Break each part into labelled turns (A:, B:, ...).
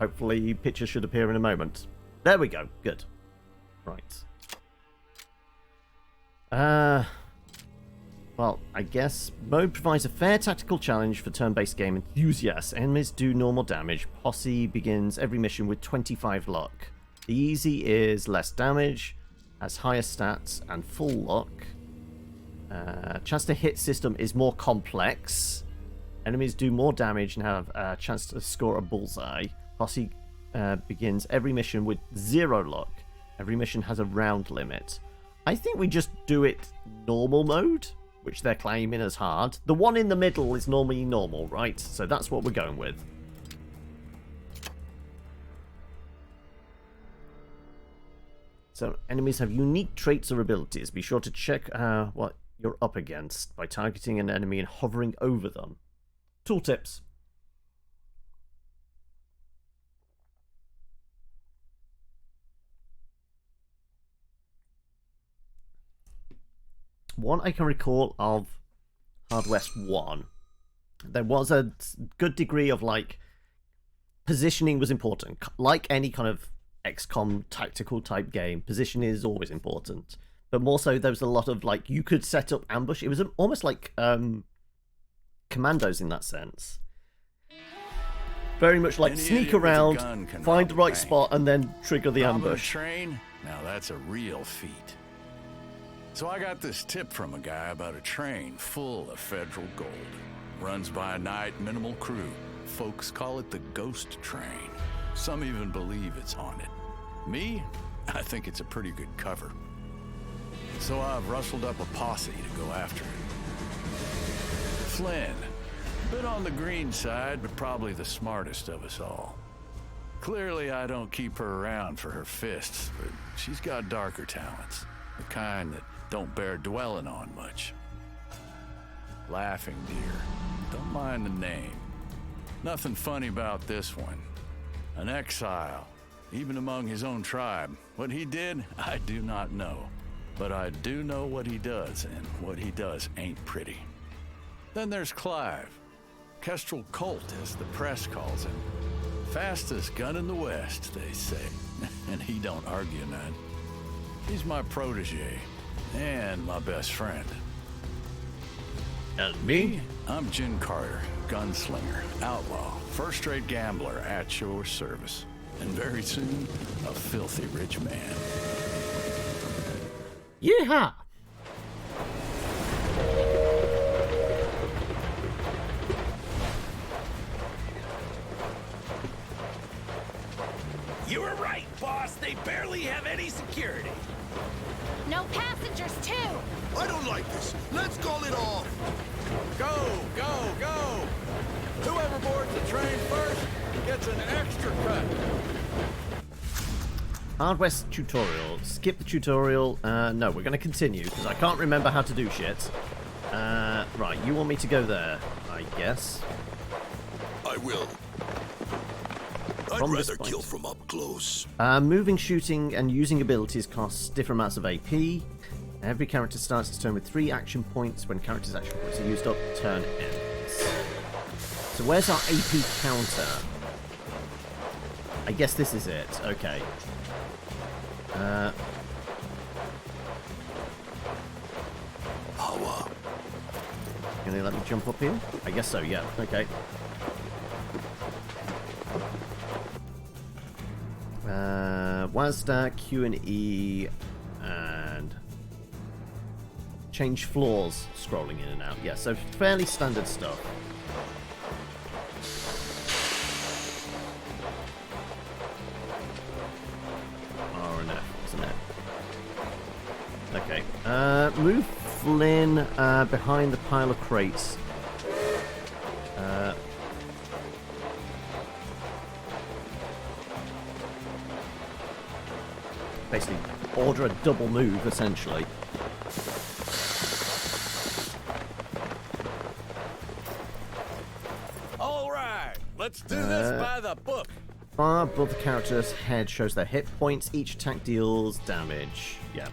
A: Hopefully pictures should appear in a moment. There we go. Good. Right. Well, I guess mode provides a fair tactical challenge for turn-based game enthusiasts. Enemies do normal damage. Posse begins every mission with 25 luck. The easy is less damage, has higher stats, and full luck. Chance to hit system is more complex. Enemies do more damage and have a chance to score a bullseye. Posse begins every mission with 0 luck. Every mission has a round limit. I think we just do it normal mode, which they're claiming as hard. The one in the middle is normally normal, right? So that's what we're going with. So enemies have unique traits or abilities. Be sure to check what you're up against by targeting an enemy and hovering over them. Tooltips. One I can recall of Hard West 1, there was a good degree of, like, positioning was important. Like any kind of XCOM tactical type game, position is always important. But more so, there was a lot of, like, you could set up ambush. It was almost like commandos in that sense. Very much like sneak around, find the right spot, and then trigger the ambush.
B: Train? Now that's a real feat. So I got this tip from a guy about a train full of federal gold. Runs by night, minimal crew. Folks call it the ghost train. Some even believe it's haunted. Me? I think it's a pretty good cover. So I've rustled up a posse to go after it. Flynn. Bit on the green side, but probably the smartest of us all. Clearly I don't keep her around for her fists, but she's got darker talents. The kind that don't bear dwelling on much. Laughing Deer. Don't mind the name. Nothing funny about this one. An exile, even among his own tribe. What he did, I do not know. But I do know what he does, and what he does ain't pretty. Then there's Clive. Kestrel Colt, as the press calls him. Fastest gun in the West, they say. And he don't argue none. He's my protege, and my best friend.
A: And me?
B: I'm Jin Carter, gunslinger, outlaw, first-rate gambler at your service. And very soon, a filthy rich man.
A: Yeehaw!
C: You were right, boss. They barely have any security.
D: No passengers, too!
E: I don't like this. Let's call it off.
B: Go, go, go! Whoever boards the train first gets an extra cut.
A: Hard West tutorial. Skip the tutorial. No, we're going to continue, because I can't remember how to do shit. Right, you want me to go there, I guess.
E: I will. I'd rather kill from up close.
A: Moving, shooting, and using abilities costs different amounts of AP. Every character starts its turn with 3 action points. When characters' action points are used up, turn ends. So where's our AP counter? I guess this is it. Okay.
E: Power.
A: Can they let me jump up here? I guess so, yeah. Okay. WASD, Q and E, and change floors, scrolling in and out. Yeah, so fairly standard stuff. R and F, wasn't it? Okay. Move Flynn behind the pile of crates. Basically, order a double move, essentially.
B: All right, let's do this by the book.
A: Bar above the character's head shows their hit points. Each attack deals damage. Yeah.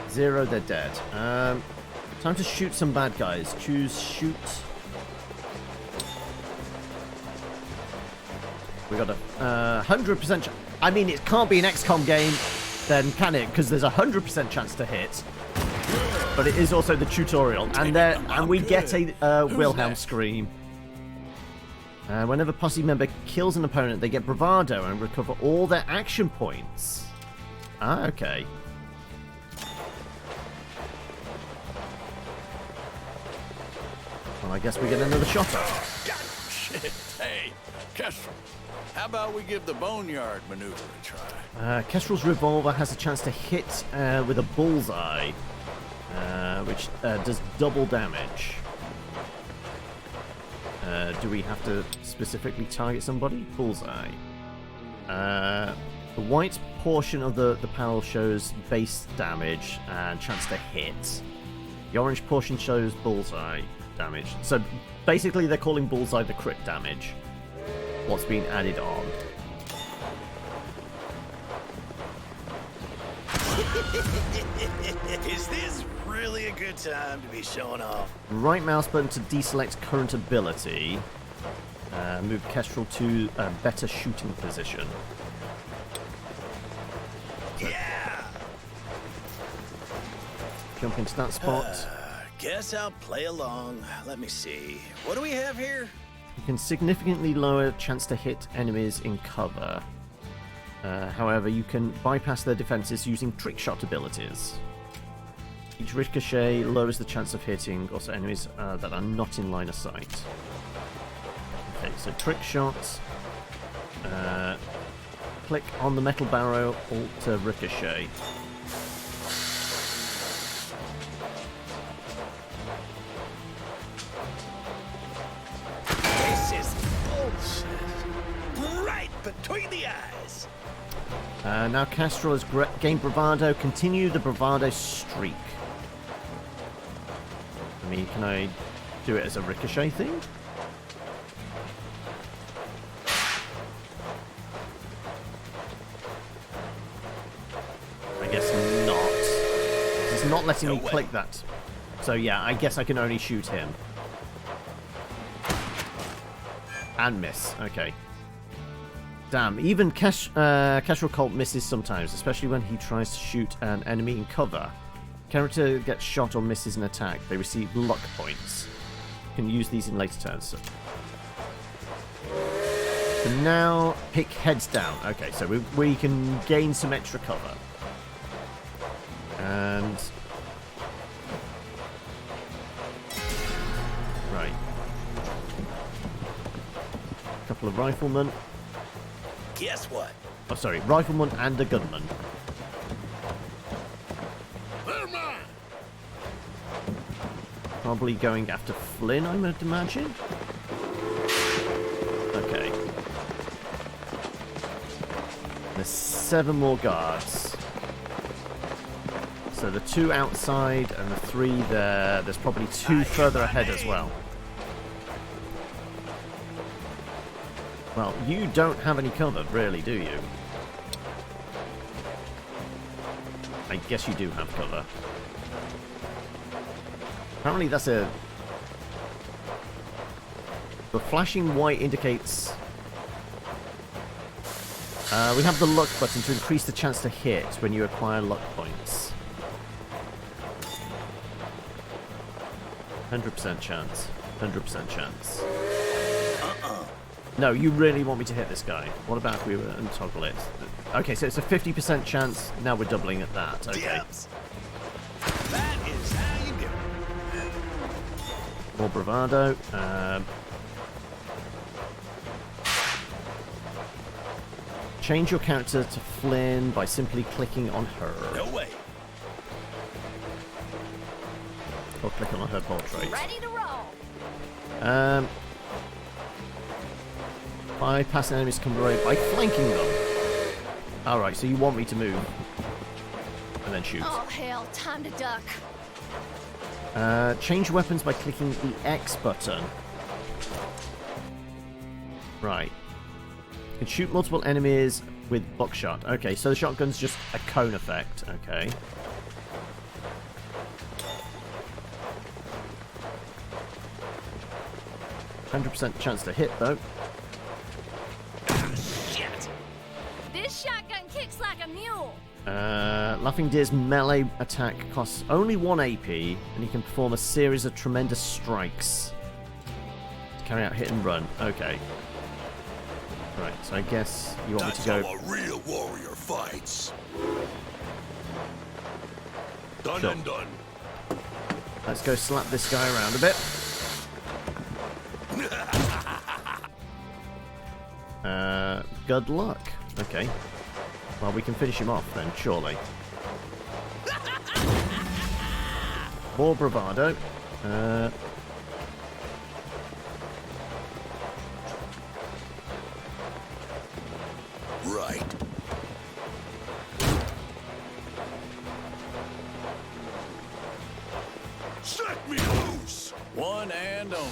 A: 0, they're dead. Time to shoot some bad guys. Choose shoot. We got a 100%. I mean, it can't be an XCOM game, then can it? Because there's a 100% chance to hit. But it is also the tutorial, and we get a Wilhelm scream. Whenever posse member kills an opponent, they get bravado and recover all their action points. Ah, okay. Well, I guess we get another shot off.
B: Shit. Hey, Kestrel, how about we give the boneyard maneuver a try?
A: Kestrel's revolver has a chance to hit with a bullseye, which does double damage. Do we have to specifically target somebody? Bullseye. The white portion of the panel shows base damage and chance to hit. The orange portion shows bullseye damage. So basically they're calling bullseye the crit damage. What's been added on.
C: Is this really a good time to be showing off?
A: Right mouse button to deselect current ability. Move Kestrel to a better shooting position.
C: Yeah!
A: Jump into that spot.
C: Guess I'll play along. Let me see. What do we have here?
A: You can significantly lower chance to hit enemies in cover. However, you can bypass their defenses using trick shot abilities. Each ricochet lowers the chance of hitting also enemies that are not in line of sight. Okay, so trick shots. Click on the metal barrel, alt to ricochet.
C: This is bullshit. Right between the eyes.
A: Now Kestrel has gained bravado. Continue the bravado streak. I mean, can I do it as a ricochet thing? I guess not. It's not letting me click that. So yeah, I guess I can only shoot him. And miss. Okay. Damn, even Kestrel Colt misses sometimes, especially when he tries to shoot an enemy in cover. Character gets shot or misses an attack. They receive luck points. You can use these in later turns. So now, pick heads down. Okay, so we can gain some extra cover. And... right. A couple of riflemen.
C: Guess what?
A: Oh, sorry, rifleman and a gunman.
C: They're mine.
A: Probably going after Flynn, I would imagine. Okay. There's 7 more guards. So the 2 outside and the 3 there. There's probably 2 further ahead as well. Well, you don't have any cover, really, do you? I guess you do have cover. Apparently that's a... the flashing white indicates... we have the luck button to increase the chance to hit when you acquire luck points. 100% chance. 100% chance. No, you really want me to hit this guy. What about if we were and toggle it? Okay, so it's a 50% chance. Now we're doubling at that. Okay.
C: Dips. That is how you do it.
A: More bravado. Change your character to Flynn by simply clicking on her.
C: No way.
A: Or clicking on her portrait.
D: Ready to roll.
A: Bypass enemies come right by flanking them. Alright, so you want me to move. And then shoot.
D: Oh, hell. Time to duck.
A: Change weapons by clicking the X button. Right. You can shoot multiple enemies with buckshot. Okay, so the shotgun's just a cone effect. Okay. %, chance to hit, though.
D: shotgun kicks like a mule.
A: Laughing Deer's melee attack costs only 1 AP, and he can perform a series of tremendous strikes to carry out hit and run. Okay. Right, so I guess you want me to go...
E: That's how a real warrior fights. Done
A: Sure.
E: and done.
A: Let's go slap this guy around a bit. Good luck. Okay. Well, we can finish him off then, surely. More bravado.
E: Right. Set me loose.
B: One and only.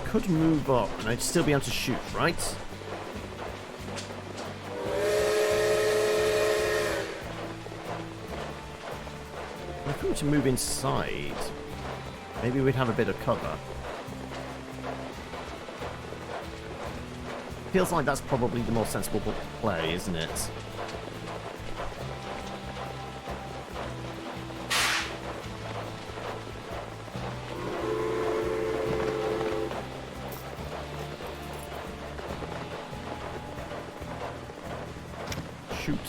A: Could move up, and I'd still be able to shoot, right? If we were to move inside, maybe we'd have a bit of cover. Feels like that's probably the more sensible play, isn't it? Shoot.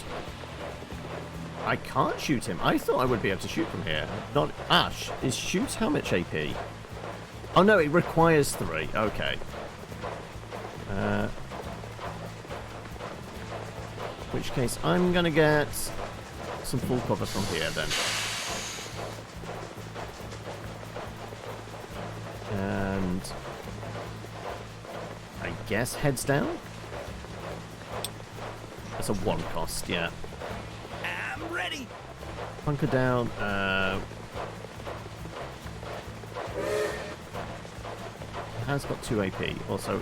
A: I can't shoot him. I thought I would be able to shoot from here. Not Ash. Is shoot how much AP? Oh no, it requires 3. Okay. In which case, I'm gonna get some full cover from here then. And I guess heads down? That's a 1 cost, yeah.
C: I'm ready.
A: Hunker down. Has got 2 AP. Also,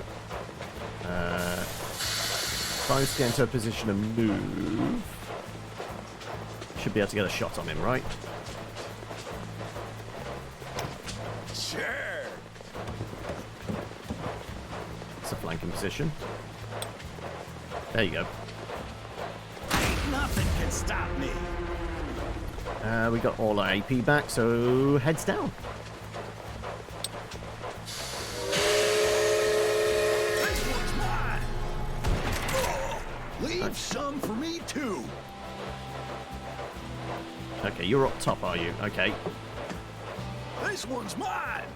A: if I was to get into a position to move, should be able to get a shot on him, right?
C: Sure.
A: It's a flanking position. There you go.
C: Ain't nothing can stop me.
A: We got all our AP back, so heads down.
C: This one's mine. Oh, leave some for me too.
A: Okay, you're up top, are you? Okay.
C: This one's mine.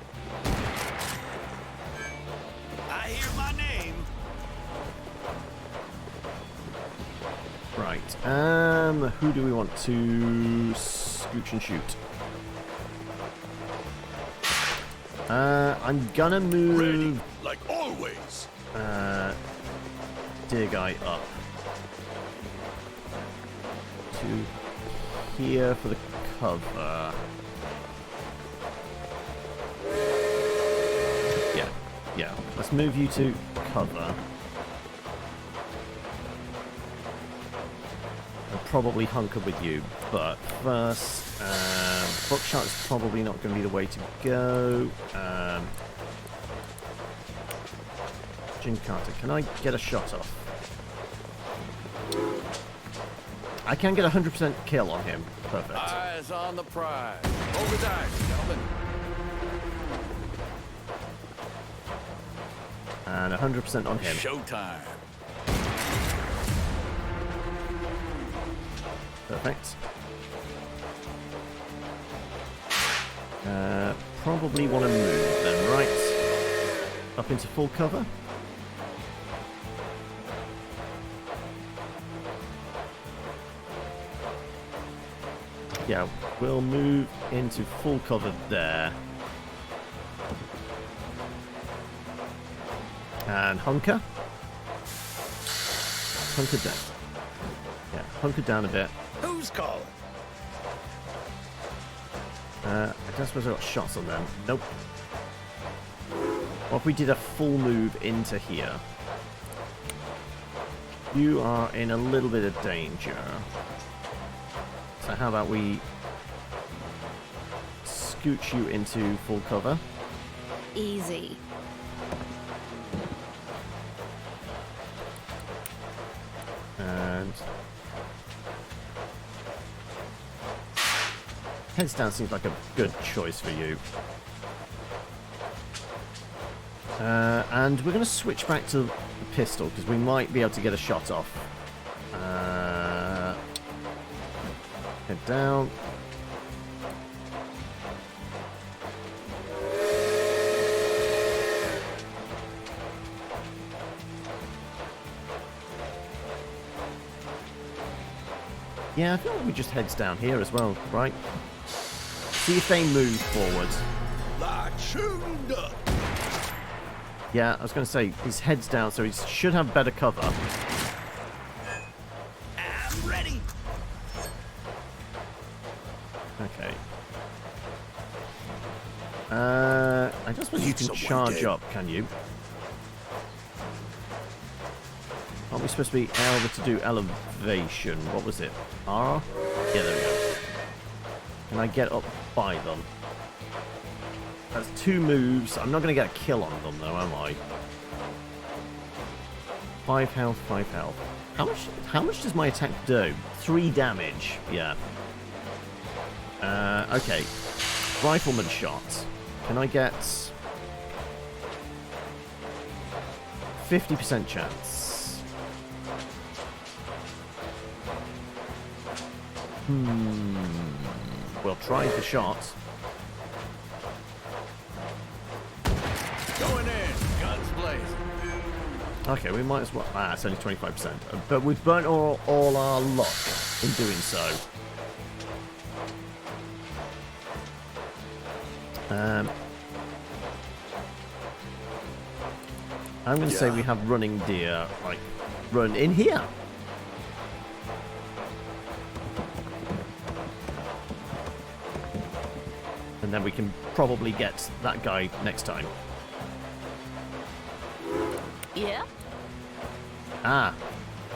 C: I hear my name.
A: Right. Who do we want to scooch and shoot? I'm gonna move
E: Ready, like always.
A: Deer guy up to here for the cover. Yeah. Let's move you to cover. And probably hunker with you, but first, buckshot is probably not going to be the way to go. Jim Carter, can I get a shot off? I can get a 100% kill on him. Perfect.
B: Eyes on the prize. Over dice, gentlemen.
A: And 100% on him.
B: Showtime.
A: Perfect. Probably want to move then, right? Up into full cover. Yeah, we'll move into full cover there. And hunker. Hunker down. Yeah, hunker down a bit.
C: Who's calling?
A: I don't suppose I got shots on them. Nope. What if we did a full move into here? You are in a little bit of danger. So how about we scooch you into full cover?
D: Easy.
A: And heads down seems like a good choice for you. And we're going to switch back to the pistol because we might be able to get a shot off. Head down. Yeah, I feel like we just heads down here as well, right? See if they move forward.
E: Like shooting duck.
A: Yeah, I was going to say, his head's down, so he should have better cover.
C: I'm ready.
A: Okay. I don't suppose you can
E: Someone
A: charge
E: dead.
A: up, can you? Aren't we supposed to be able to do elevation? What was it? R? Yeah, there we go. Can I get up by them? That's 2 moves. I'm not going to get a kill on them, though, am I? 5 health, 5 health. How much does my attack do? 3 damage. Yeah. Okay. Rifleman shot. Can I get 50% chance? We'll try the shot.
B: Going in, guns blazing.
A: Okay, we might as well. Ah, it's only 25%. But we've burnt all our luck in doing so. I'm going to say we have running deer, like, run in here. And then we can probably get that guy next time.
D: Yeah?
A: Ah.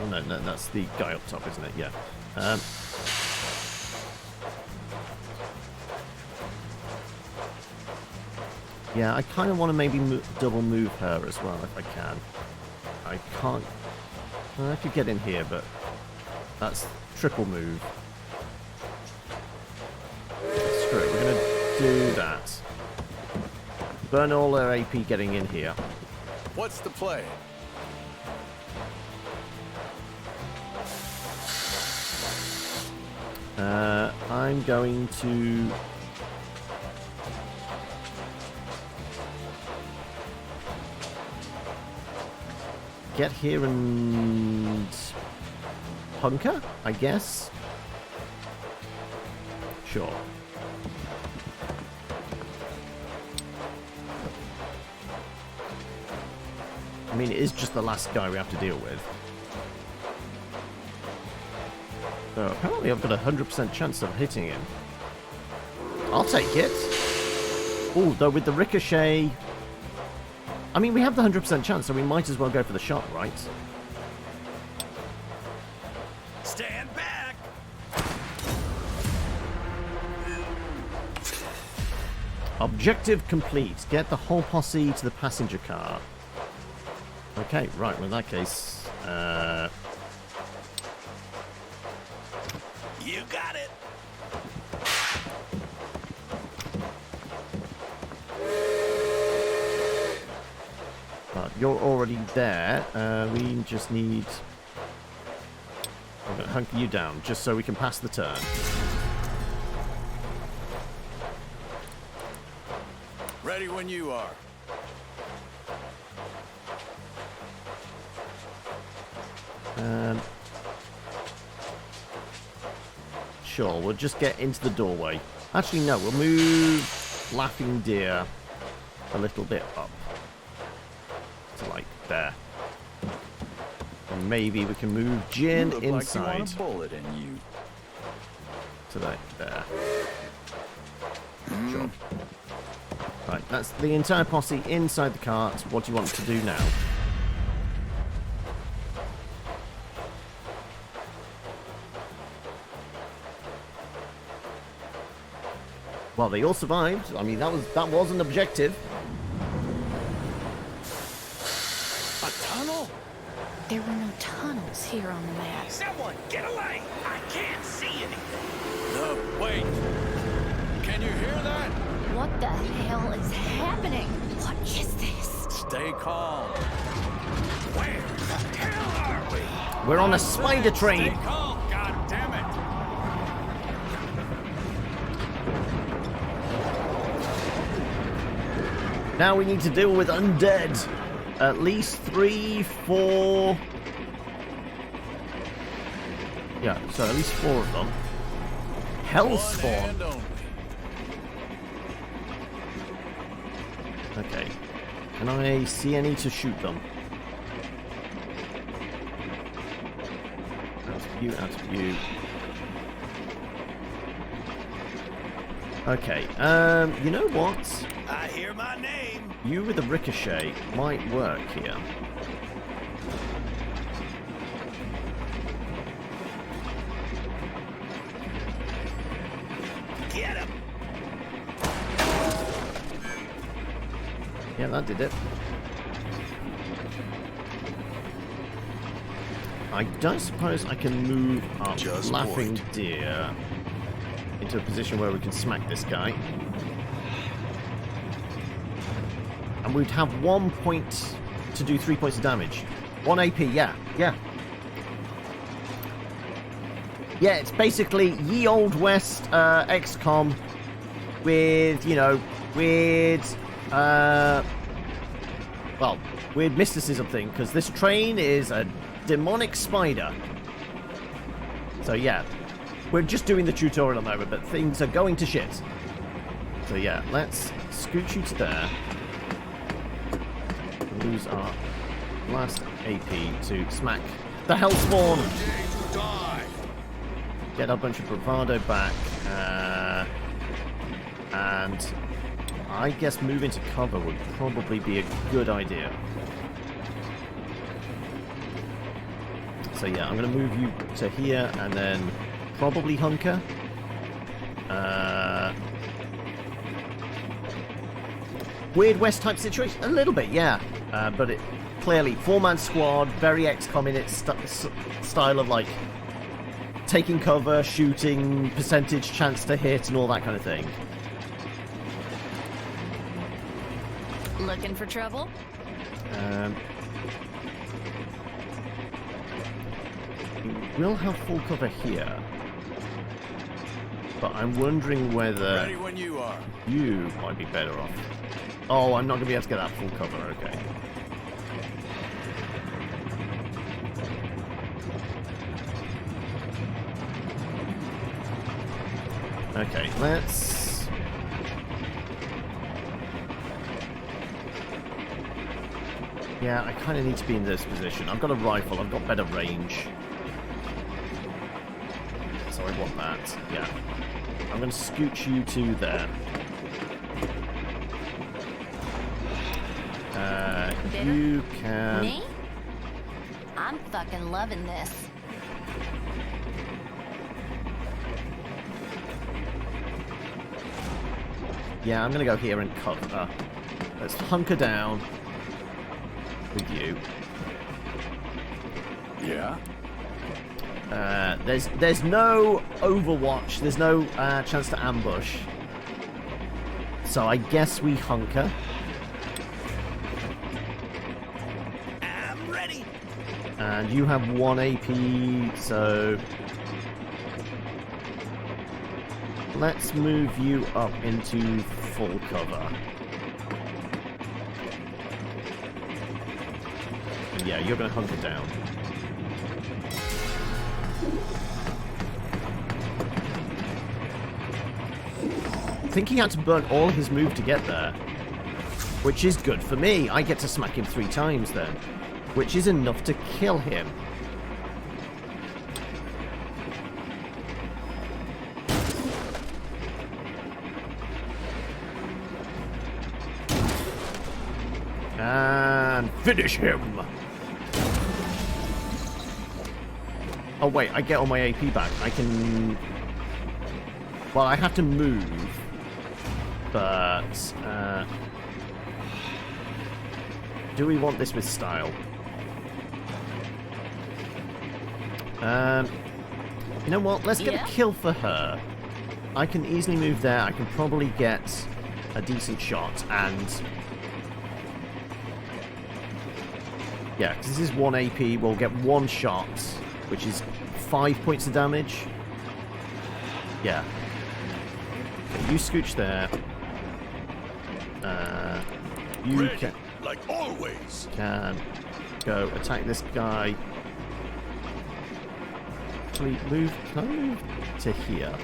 A: Oh, no, that's the guy up top, isn't it? Yeah. Yeah, I kind of want to maybe double move her as well, if I can. I can't... I could get in here, but that's triple move. Screw it, we're going to do that. Burn all their AP getting in here.
B: What's the play?
A: I'm going to... get here and... hunker, I guess? Sure. I mean, it is just the last guy we have to deal with. So apparently I've got a 100% chance of hitting him. I'll take it. Oh, though with the ricochet... I mean, we have the 100% chance, so we might as well go for the shot, right?
C: Stand back.
A: Objective complete. Get the whole posse to the passenger car. Okay, right, well in that case...
C: You got it.
A: Right, you're already there. We just need... I'm going to hunker you down, just so we can pass the turn.
B: Ready when you are.
A: Sure, we'll just get into the doorway. Actually, no, we'll move Laughing Deer a little bit up. To, like, there. And maybe we can move Jin
B: You look
A: inside.
B: like you want a bullet in you.
A: To, like, there. Sure. Right, that's the entire posse inside the cart. What do you want to do now? Well, they all survived. I mean, that was an objective.
B: A tunnel?
D: there were no tunnels here on the map.
C: Someone, get away! I can't see anything.
B: No, wait. Can you hear that?
D: What the hell is happening? What is this?
B: Stay calm.
C: Where the hell are we?
A: We're on a spider train.
B: Stay calm, God damn it.
A: Now we need to deal with undead. At least 3, 4... Yeah, so at least 4 of them. Hell spawn.
B: One hand only.
A: Okay. Can I see any to shoot them? Out of view, out of view. Okay, you know what?
C: I hear my name.
A: You with the ricochet might work here.
C: Get him.
A: Yeah, that did it. I don't suppose I can move up
E: Just
A: Laughing
E: point.
A: Deer into a position where we can smack this guy. And we'd have 1 point to do 3 points of damage. 1 AP, yeah. Yeah, it's basically ye old west XCOM with, you know, weird mysticism thing, because this train is a demonic spider. So yeah, we're just doing the tutorial at the moment, but things are going to shit. So yeah, let's scoot you to there. Lose our last AP to smack the hellspawn. Get a bunch of bravado back, and I guess moving to cover would probably be a good idea. So yeah, I'm going to move you to here and then probably hunker. Weird West type situation, a little bit, yeah. But it clearly 4-man squad, very XCOM in its style of like taking cover, shooting, percentage chance to hit, and all that kind of thing.
D: Looking for trouble?
A: We'll have full cover here, but I'm wondering whether
B: Ready when you are.
A: you might be better off. Oh, I'm not going to be able to get that full cover, okay. Okay, let's... Yeah, I kind of need to be in this position. I've got a rifle, I've got better range. So I want that, yeah. I'm going to scooch you to there. You can...
D: Me? I'm fucking loving this.
A: Yeah, I'm going to go here and cover. Let's hunker down with you.
B: Yeah?
A: There's no overwatch. There's no chance to ambush. So I guess we hunker.
C: I'm ready.
A: And you have 1 AP, so... Let's move you up into full cover. And yeah, you're going to hunker down. I think he had to burn all his move to get there. Which is good for me. I get to smack him 3 times then. Which is enough to kill him. And finish him! Oh wait, I get all my AP back. I can... Well, I have to move. But... do we want this with style? You know what? Let's get a kill for her. I can easily move there. I can probably get a decent shot, and yeah, because this is 1 AP, we'll get 1 shot, which is 5 points of damage. Yeah. Okay, you scooch there. You
E: Ready,
A: can,
E: like always.
A: can go attack this guy. Actually, move. Can I move to here?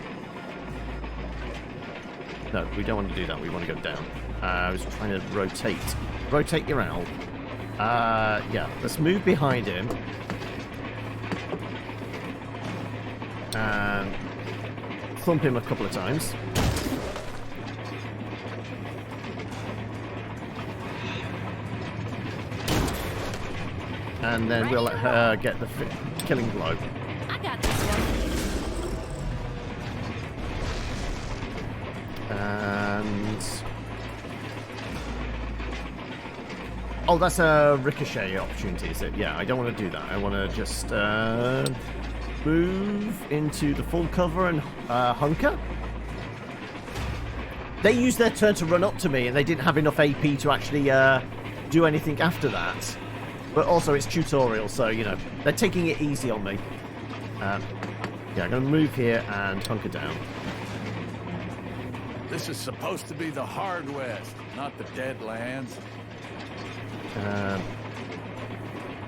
A: No, we don't want to do that. We want to go down. I was trying to rotate. Rotate your owl. Yeah, let's move behind him. And thump him a couple of times. And then we'll let her get the killing blow.
D: I got this one.
A: And oh, that's a ricochet opportunity, is it? Yeah, I don't want to do that. I want to just move into the full cover and hunker. They used their turn to run up to me, and they didn't have enough AP to actually do anything after that. But also, it's tutorial, so, you know, they're taking it easy on me. Yeah, I'm going to move here and hunker down.
B: This is supposed to be the hard west, not the Deadlands.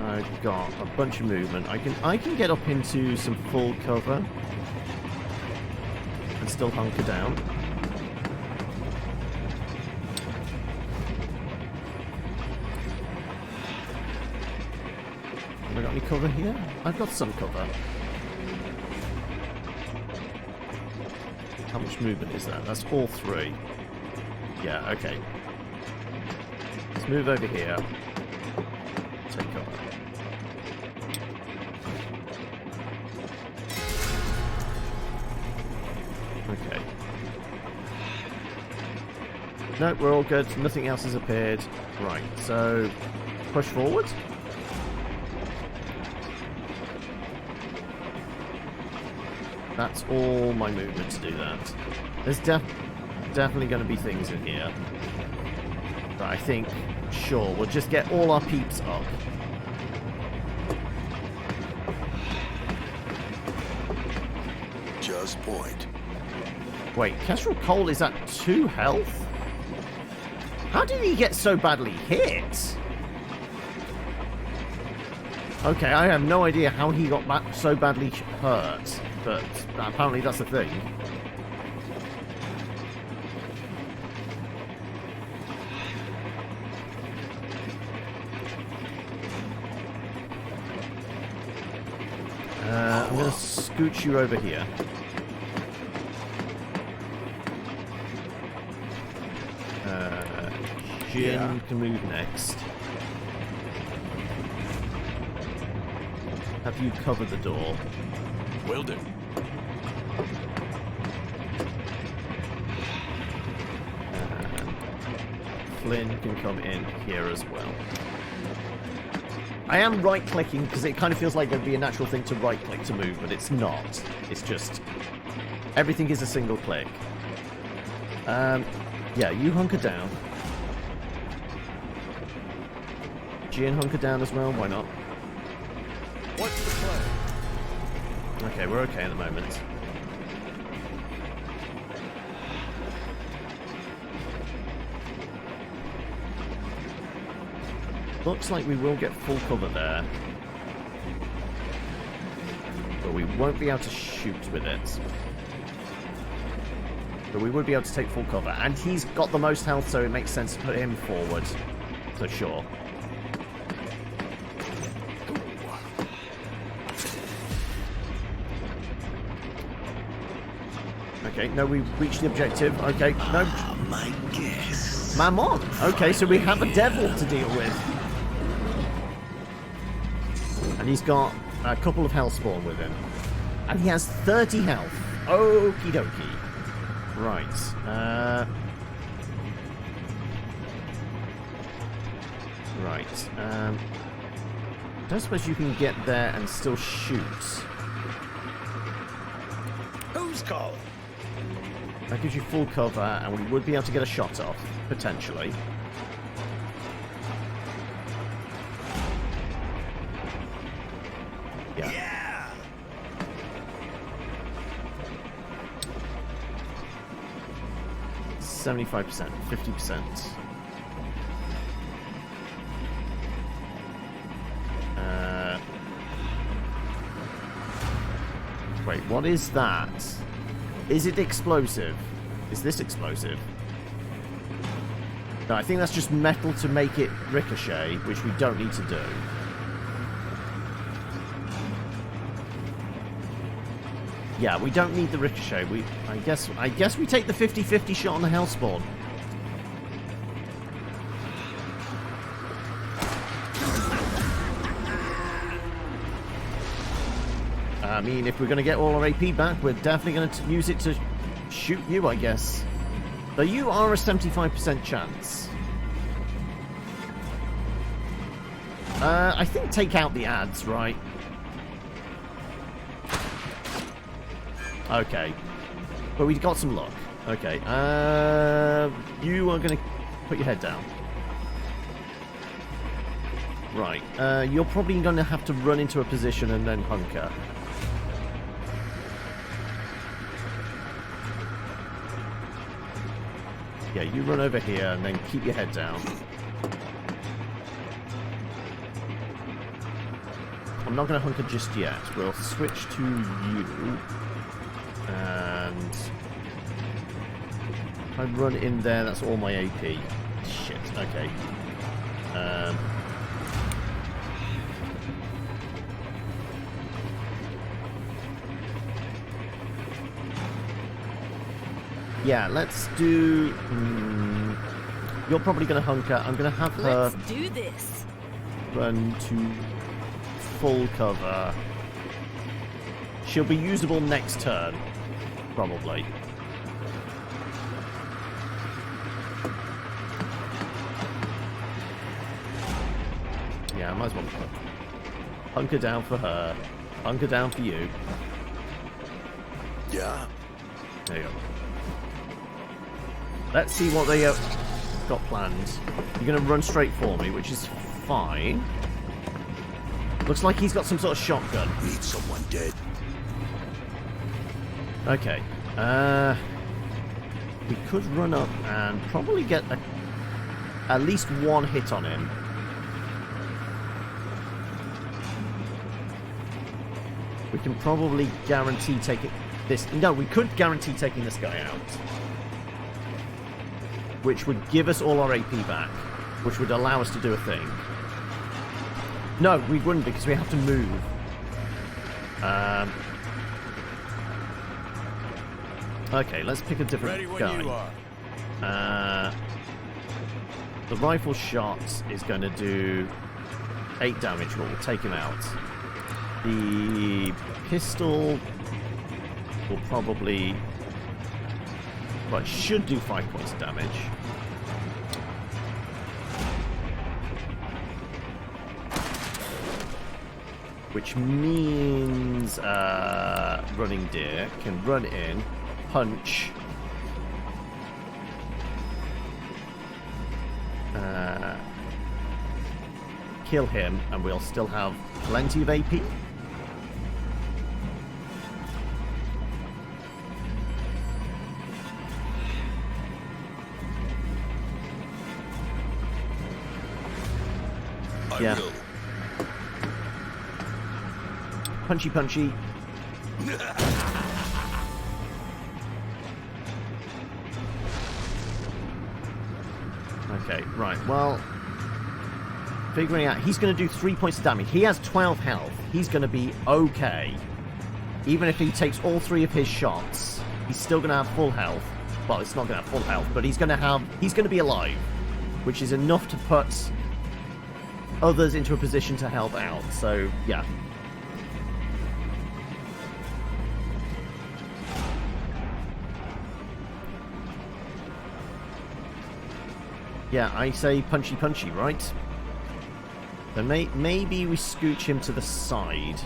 A: I've got a bunch of movement. I can get up into some full cover and still hunker down. Have I got any cover here? I've got some cover. How much movement is that? That's all 3. Yeah, okay. Let's move over here. Take cover. Okay. No, we're all good. Nothing else has appeared. Right, so push forward. That's all my movement to do that. There's definitely going to be things in here. But I think, sure, we'll just get all our peeps up.
E: Just point.
A: Wait, Kestrel Cole is at 2 health? How did he get so badly hit? Okay, I have no idea how he got so badly hurt, but apparently that's the thing. I'm going to scooch you over here. Jin can move next. Have you covered the door?
B: Will do.
A: Flynn can come in here as well. I am right-clicking because it kind of feels like there'd be a natural thing to right-click to move, but it's not. It's just... everything is a single click. Yeah, you hunker down. Jin hunker down as well, why not?
B: What's the play?
A: Okay, we're okay at the moment. Looks like we will get full cover there. But we won't be able to shoot with it. But we would be able to take full cover. And he's got the most health, so it makes sense to put him forward. For sure. Okay, no, we reached the objective. Okay, no.
E: My guess.
A: Mammon! Okay, so we have a devil to deal with. And he's got a couple of hellspawn with him. And he has 30 health. Okie dokie. Right. Right. I don't suppose you can get there and still shoot.
C: Folks call it.
A: That gives you full cover, and we would be able to get a shot off, potentially.
C: Yeah!
A: 75%, 50%. Wait, what is that? Is it explosive? Is this explosive? No, I think that's just metal to make it ricochet, which we don't need to do. Yeah, we don't need the ricochet. I guess we take the 50-50 shot on the hellspawn. I mean, if we're going to get all our AP back, we're definitely going to use it to shoot you, I guess. Though you are a 75% chance. I think take out the ads, right? Okay. But we got some luck. Okay. You are going to put your head down. Right. You're probably going to have to run into a position and then hunker. Yeah, you run over here and then keep your head down. I'm not going to hunker just yet. We'll switch to you. And if I run in there, that's all my AP. Shit, okay. Yeah, let's do... you're probably going to hunker. I'm going to have her...
D: Let's do this.
A: Run to full cover. She'll be usable next turn, probably. Yeah, I might as well hunker down for her. Hunker down for you.
E: Yeah.
A: There you go. Let's see what they got planned. You're going to run straight for me, which is fine. Looks like he's got some sort of shotgun.
E: Need someone dead.
A: Okay. We could run up and probably get at least one hit on him. We can probably guarantee taking this... No, we could guarantee taking this guy out. Which would give us all our AP back. Which would allow us to do a thing. No, we wouldn't because we have to move. Okay, let's pick a different guy. The rifle shot is going to do 8 damage. We'll take him out. The pistol will probably... Well, it should do 5 points of damage. Which means running deer can run in, punch, kill him, and we'll still have plenty of AP. Yeah. Punchy, punchy. Okay, right, well... Figuring out... He's going to do 3 points of damage. He has 12 health. He's going to be okay. Even if he takes all 3 of his shots, he's still going to have full health. Well, it's not going to have full health, but he's going to be alive. Which is enough to put others into a position to help out. So, yeah. Yeah, I say punchy punchy, right? Then maybe we scooch him to the side.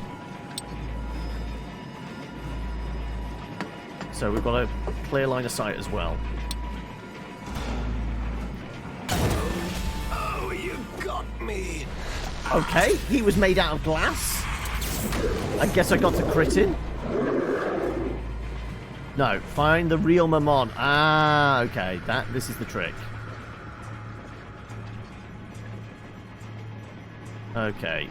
A: So we've got a clear line of sight as well.
E: Oh, you got me.
A: Okay, he was made out of glass. I guess I got to crit in. No, find the real Mammon. Ah, okay. This is the trick. Okay.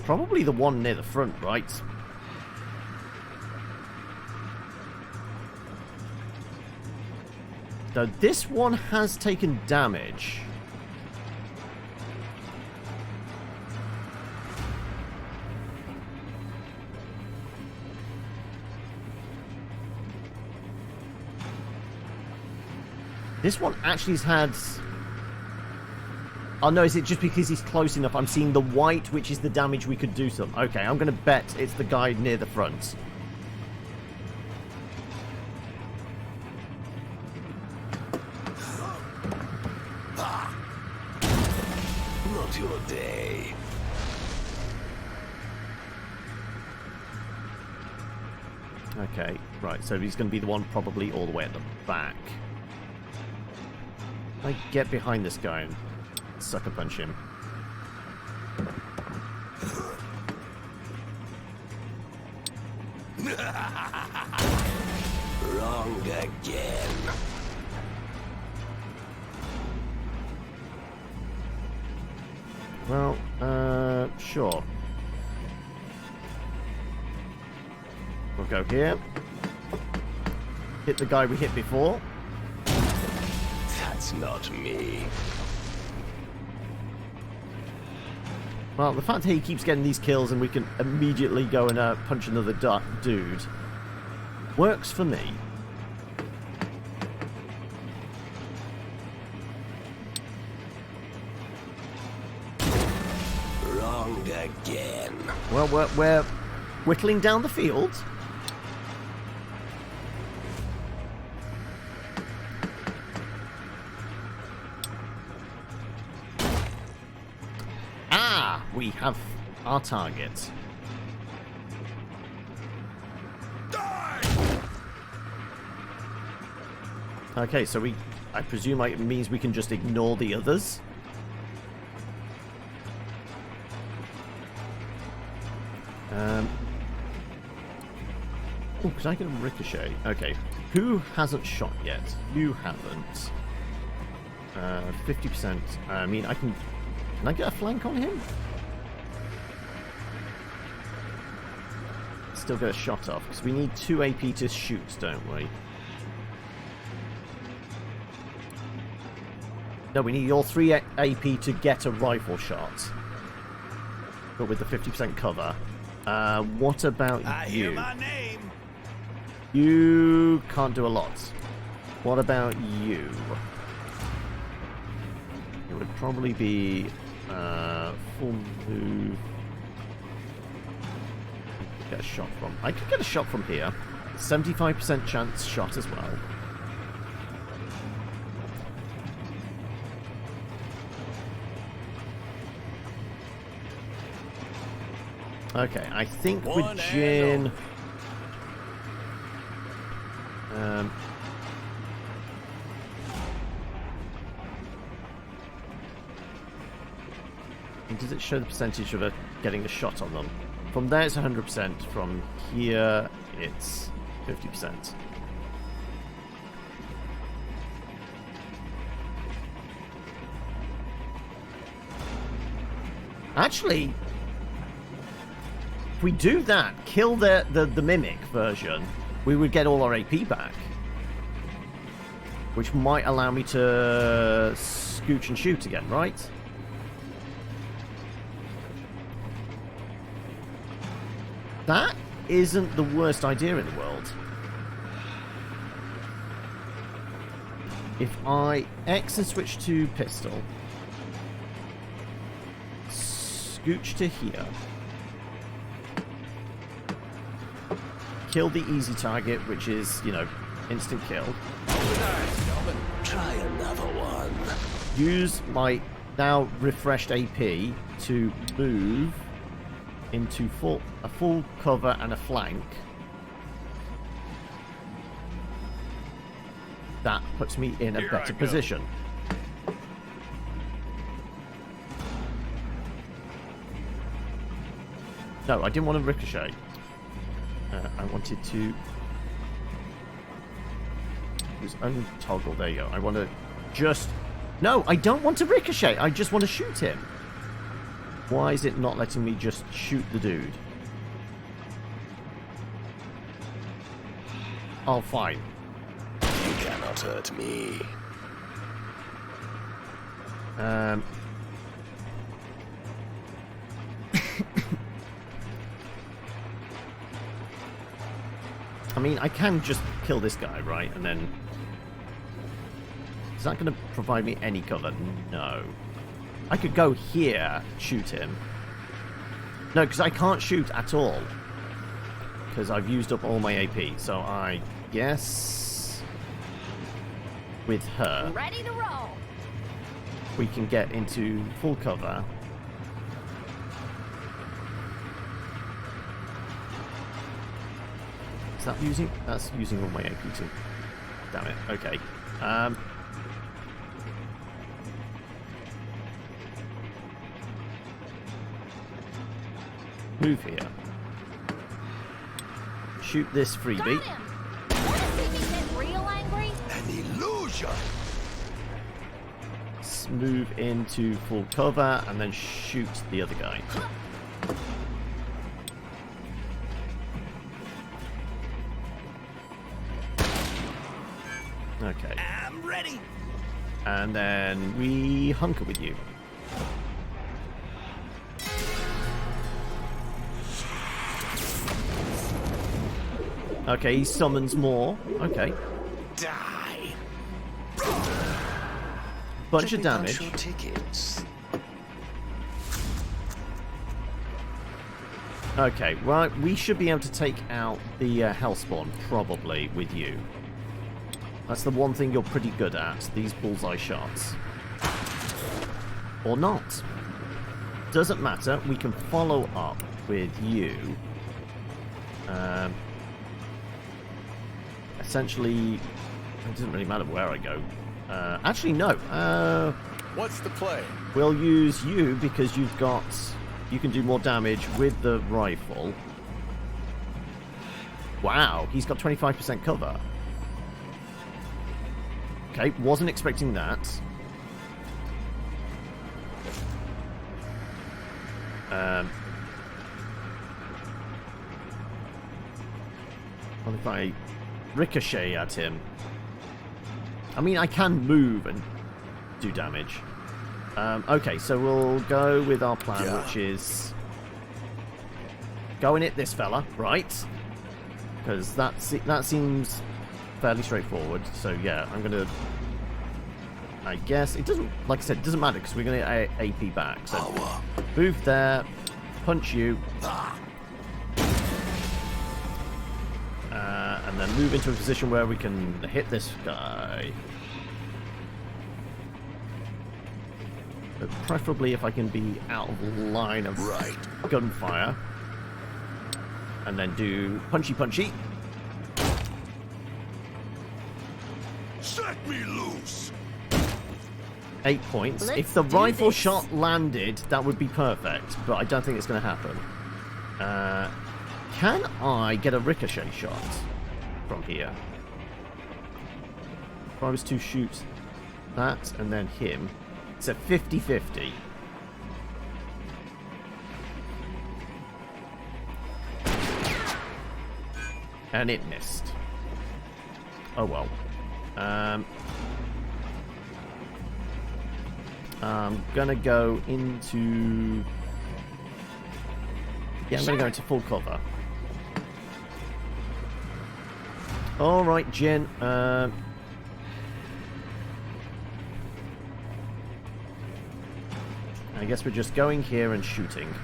A: Probably the one near the front, right? So this one has taken damage. This one actually has had... Oh no, is it just because he's close enough? I'm seeing the white, which is the damage we could do some. Okay, I'm going to bet it's the guy near the front.
E: Not your day.
A: Okay, right, so he's going to be the one probably all the way at the back. I get behind this guy and sucker punch him.
E: Wrong again.
A: Well, sure. We'll go here. Hit the guy we hit before.
E: That's not me.
A: Well, the fact that he keeps getting these kills and we can immediately go and punch another dude works for me.
E: Wrong again.
A: Well, we're whittling down the field. We have our target. Okay, so I presume it means we can just ignore the others. Oh, can I get a ricochet? Okay, who hasn't shot yet? You haven't. 50%. I mean, can I get a flank on him? Still get a shot off, because we need 2 AP to shoot, don't we? No, we need your 3 AP to get a rifle shot. But with the 50% cover. What about you?
C: I hear my name.
A: You can't do a lot. What about you? It would probably be full move. Get a shot from. I could get a shot from here. 75% chance shot as well. Okay, I think with Jin. Does it show the percentage of getting a shot on them? From there it's 100%. From here it's 50%. Actually, if we do that, kill the mimic version, we would get all our AP back. Which might allow me to scooch and shoot again, right? That isn't the worst idea in the world. If I X and switch to pistol, scooch to here, kill the easy target, which is, you know, instant kill.
E: Try another one.
A: Use my now refreshed AP to move into a full cover and a flank. that puts me in a
B: Here
A: better
B: I go.
A: position. No, I didn't want to ricochet. I wanted to... It was untoggle. There you go. I want to just... No, I don't want to ricochet. I just want to shoot him. Why is it not letting me just shoot the dude? Oh, fine.
E: You cannot hurt me.
A: I mean, I can just kill this guy, right? And then... Is that going to provide me any cover? No. I could go here, shoot him. No, because I can't shoot at all. Because I've used up all my AP. So I guess... With her,
D: Ready to roll.
A: we can get into full cover. Is that using... That's using all my AP too. Damn it. Okay. Move here. Shoot this freebie.
D: Got him. Want to see me get real angry?
C: An illusion.
A: Move into full cover and then shoot the other guy. Okay.
C: I'm ready.
A: And then we hunker with you. Okay, he summons more. Okay.
C: Die.
A: Bunch of damage.
E: Tickets.
A: Okay, right. We should be able to take out the Hellspawn, probably, with you. That's the one thing you're pretty good at, these bullseye shots. Or not. Doesn't matter, we can follow up with you. Essentially, it doesn't really matter where I go. Actually, no.
B: What's the play?
A: We'll use you because you've got... You can do more damage with the rifle. Wow, he's got 25% cover. Okay, wasn't expecting that. What if I ricochet at him? I mean, I can move and do damage. Okay, so we'll go with our plan, which is going at this fella, right? Because that seems fairly straightforward. So yeah, I'm gonna. I guess it doesn't. Like I said, it doesn't matter because we're gonna get AP back. So move there, punch you, and then move into a position where we can hit this guy. But preferably if I can be out of line of gunfire. And then do punchy punchy.
C: Set me loose.
A: 8 points.
D: Let's
A: If the
D: do
A: rifle
D: this.
A: shot landed, that would be perfect. But I don't think it's going to happen. Can I get a ricochet shot from here? If I was to shoot that and then him, it's a 50-50. And it missed. Oh well. I'm gonna go into... Yeah, I'm gonna go into full cover. Alright, Jin. I guess we're just going here and shooting.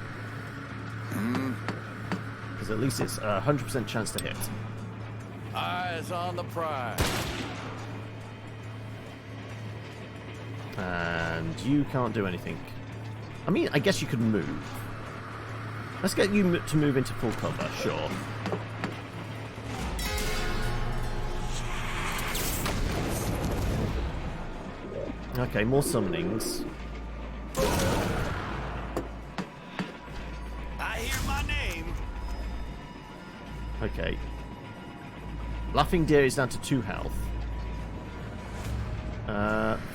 A: Because at least it's a 100% chance to hit.
B: Eyes on the prize.
A: And you can't do anything. I mean, I guess you could move. Let's get you to move into full cover, sure. Okay, more summonings.
C: I hear my name.
A: Okay. Laughing Deer is down to 2 health.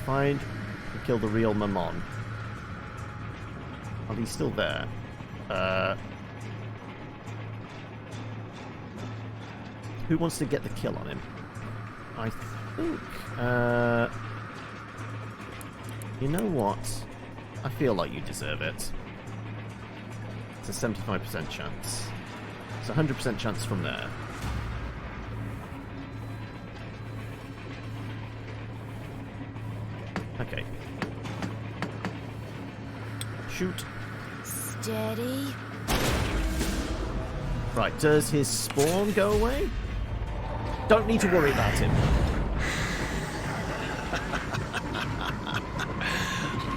A: Find and kill the real Mammon. Are he still there? Who wants to get the kill on him? I think... you know what? I feel like you deserve it. It's a 75% chance. It's a 100% chance from there. Okay. Shoot.
D: Steady.
A: Right, does his spawn go away? Don't need to worry about him.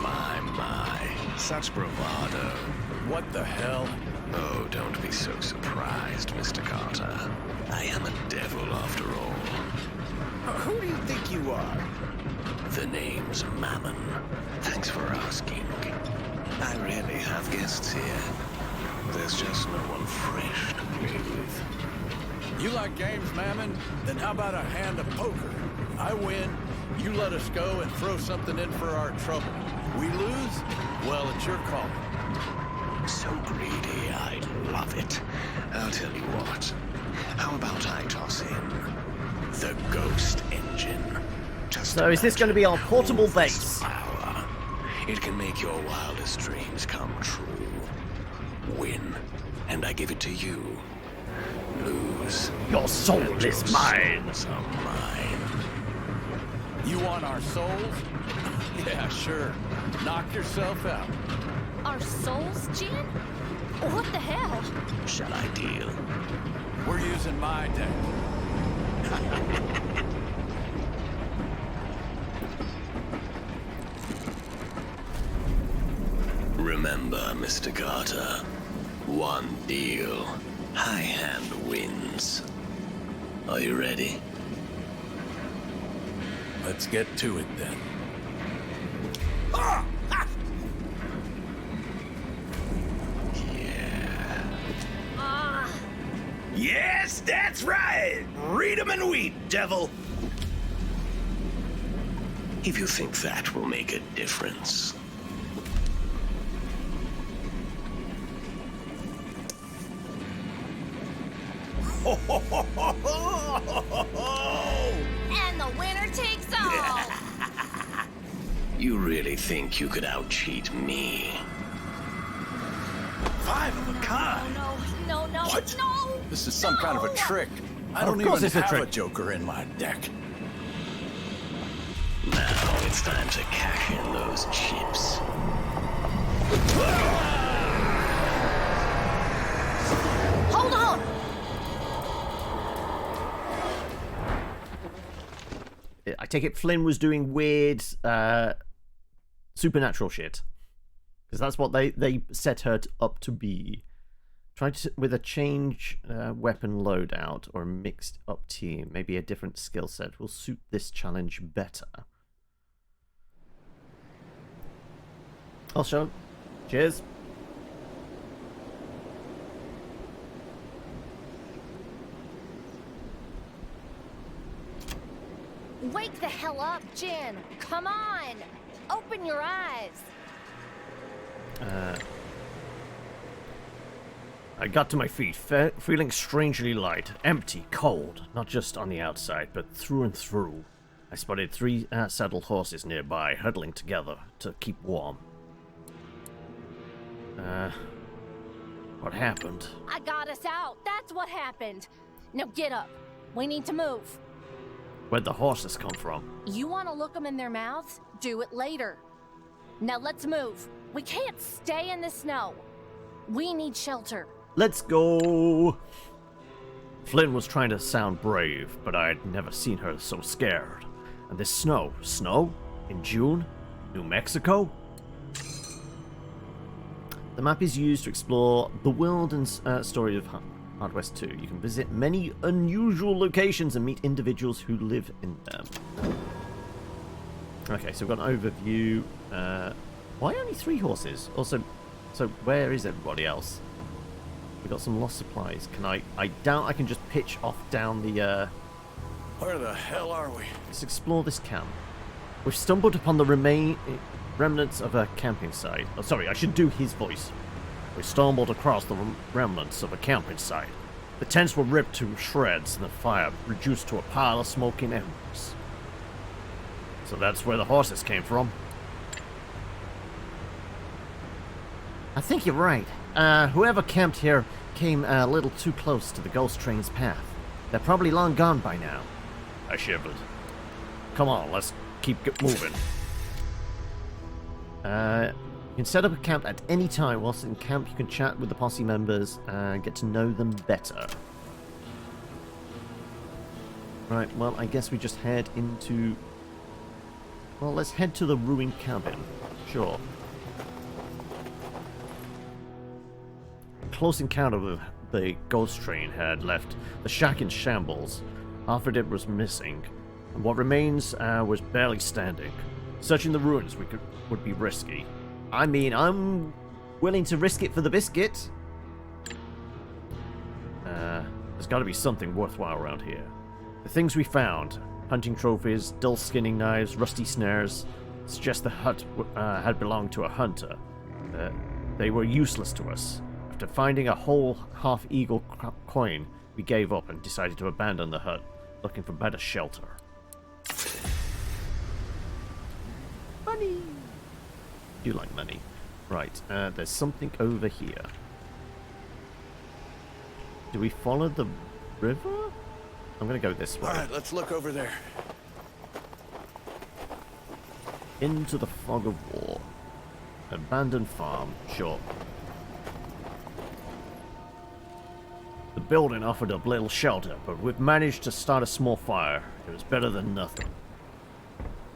E: My, such bravado.
B: What the hell?
E: Oh, don't be so surprised, Mr. Carter. I am a devil after all.
C: Who do you think you are?
E: The name's Mammon. Thanks for asking. I rarely have guests here. There's just no one fresh to play with.
B: You like games, Mammon? Then how about a hand of poker? I win, you let us go and throw something in for our trouble. We lose? Well, it's your call.
E: So greedy, I love it. I'll tell you what. How about I toss in the ghost engine? Just
A: So is this going to be our portable
E: imagine
A: base?
E: power. It can make your wildest dreams come true. Win, and I give it to you. Lose.
A: Your soul
E: and
A: is
E: your
A: mine.
E: souls are mine.
B: You want our souls? Yeah, sure. Knock yourself out.
D: Our souls, Jen? What the hell?
E: Shall I deal?
B: We're using my deck.
E: Remember, Mr. Carter, one deal. High hand wins. Are you ready?
B: Let's get to it then.
C: Yes, that's right. Read 'em and weep, devil.
E: If you think that will make a difference.
D: And the winner takes all.
E: You really think you could out-cheat me?
C: 5 of a kind.
D: No.
B: What?
D: No.
B: This is some kind of a trick. I
A: Of
B: don't
A: course
B: even
A: it's a
B: have a
A: trick.
B: joker in my deck.
E: Now it's time to cash in those chips.
D: Hold on.
A: I take it Flynn was doing weird supernatural shit. Because that's what they set her up to be. Try to, with a change weapon loadout or a mixed up team, maybe a different skill set will suit this challenge better. Also, cheers.
D: Wake the hell up, Jen. Come on. Open your eyes.
A: I got to my feet, feeling strangely light, empty, cold, not just on the outside, but through and through. I spotted 3 saddled horses nearby, huddling together to keep warm. What happened?
D: I got us out. That's what happened. Now get up. We need to move.
A: Where'd the horses come from?
D: You want to look them in their mouths? Do it later. Now let's move. We can't stay in the snow. We need shelter.
A: Let's go! Flynn was trying to sound brave, but I'd never seen her so scared. And this snow. Snow? In June? New Mexico? The map is used to explore the world and story of Hard West 2. You can visit many unusual locations and meet individuals who live in them. Okay, so we've got an overview. Why only 3 horses? Also, so where is everybody else? We've got some lost supplies. Can I doubt I can just pitch off down the,
B: Where the hell are we?
A: Let's explore this camp. We've stumbled upon the remnants of a camping site. Oh, sorry, I should do his voice. We stumbled across the remnants of a camping site. The tents were ripped to shreds and the fire reduced to a pile of smoking embers. So that's where the horses came from. I think you're right. Whoever camped here came a little too close to the ghost train's path. They're probably long gone by now. I shivered. Come on, let's keep moving. You can set up a camp at any time. Whilst in camp, you can chat with the posse members and get to know them better. Right, well, I guess we just head into... Well, let's head to the ruined cabin. Sure. Close encounter with the ghost train had left the shack in shambles. Half of it was missing, and what remains was barely standing. Searching the ruins would be risky. I mean, I'm willing to risk it for the biscuit. There's got to be something worthwhile around here. The things we found, hunting trophies, dull skinning knives, rusty snares, suggest the hut had belonged to a hunter. They were useless to us. After finding a whole half-eagle coin, we gave up and decided to abandon the hut, looking for better shelter. Money! You like money. Right, there's something over here. Do we follow the river? I'm gonna go this way.
B: Alright, let's look over there.
A: Into the fog of war. Abandoned farm, sure. The building offered up little shelter, but we've managed to start a small fire. It was better than nothing.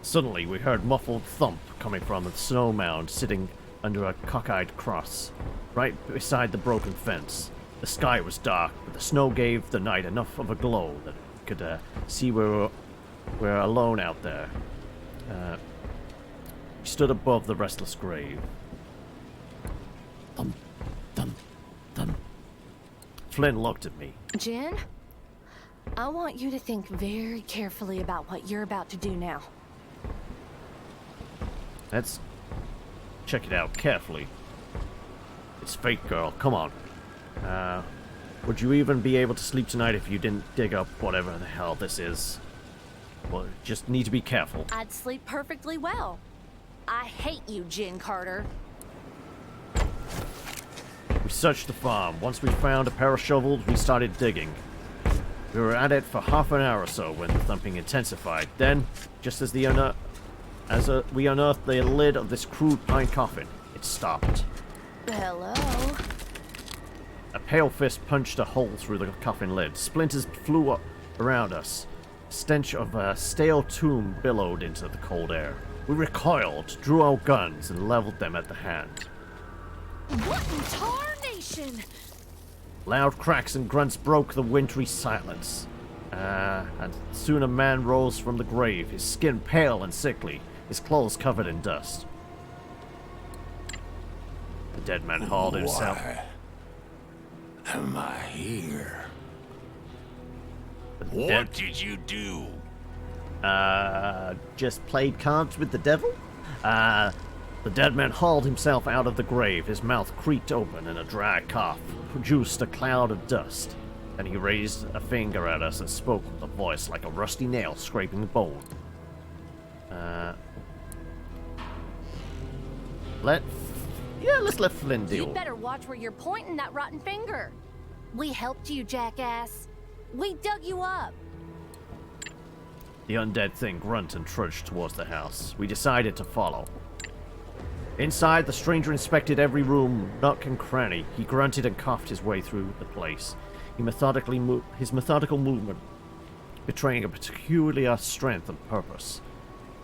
A: Suddenly, we heard muffled thump coming from the snow mound sitting under a cockeyed cross, right beside the broken fence. The sky was dark, but the snow gave the night enough of a glow that we could see we're alone out there. We stood above the restless grave. Thump, thump, thump. Flynn looked at me.
D: Jen, I want you to think very carefully about what you're about to do now.
A: Let's check it out carefully. It's fate, girl. Come on. Would you even be able to sleep tonight if you didn't dig up whatever the hell this is? Well, just need to be careful.
D: I'd sleep perfectly well. I hate you, Jen Carter.
A: We searched the farm. Once we found a pair of shovels, we started digging. We were at it for half an hour or so when the thumping intensified. Then, just as we unearthed the lid of this crude pine coffin, it stopped.
D: Hello?
A: A pale fist punched a hole through the coffin lid. Splinters flew up around us. A stench of a stale tomb billowed into the cold air. We recoiled, drew our guns, and leveled them at the hand.
D: What in tarnation?
A: Loud cracks and grunts broke the wintry silence. And soon a man rose from the grave, his skin pale and sickly, his clothes covered in dust. The dead man hauled himself.
B: Why am I here?
A: What
B: did you do?
A: Just played cards with the devil? The dead man hauled himself out of the grave. His mouth creaked open and a dry cough produced a cloud of dust. Then he raised a finger at us and spoke with a voice like a rusty nail scraping bone. Let's let Flynn deal.
D: You'd better watch where you're pointing that rotten finger. We helped you, jackass. We dug you up.
A: The undead thing grunted and trudged towards the house. We decided to follow. Inside, the stranger inspected every room, nook and cranny. He grunted and coughed his way through the place. His methodical movement betraying a peculiar strength and purpose.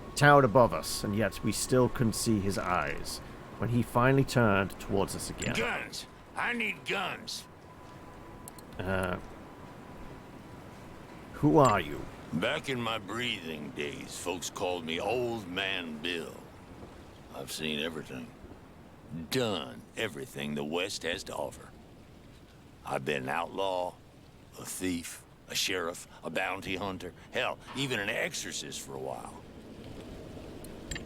A: He towered above us, and yet we still couldn't see his eyes. When he finally turned towards us again.
B: Guns! I need guns!
A: Who are you?
F: Back in my breathing days, folks called me Old Man Bill. I've seen everything. Done everything the West has to offer. I've been an outlaw, a thief, a sheriff, a bounty hunter, hell, even an exorcist for a while.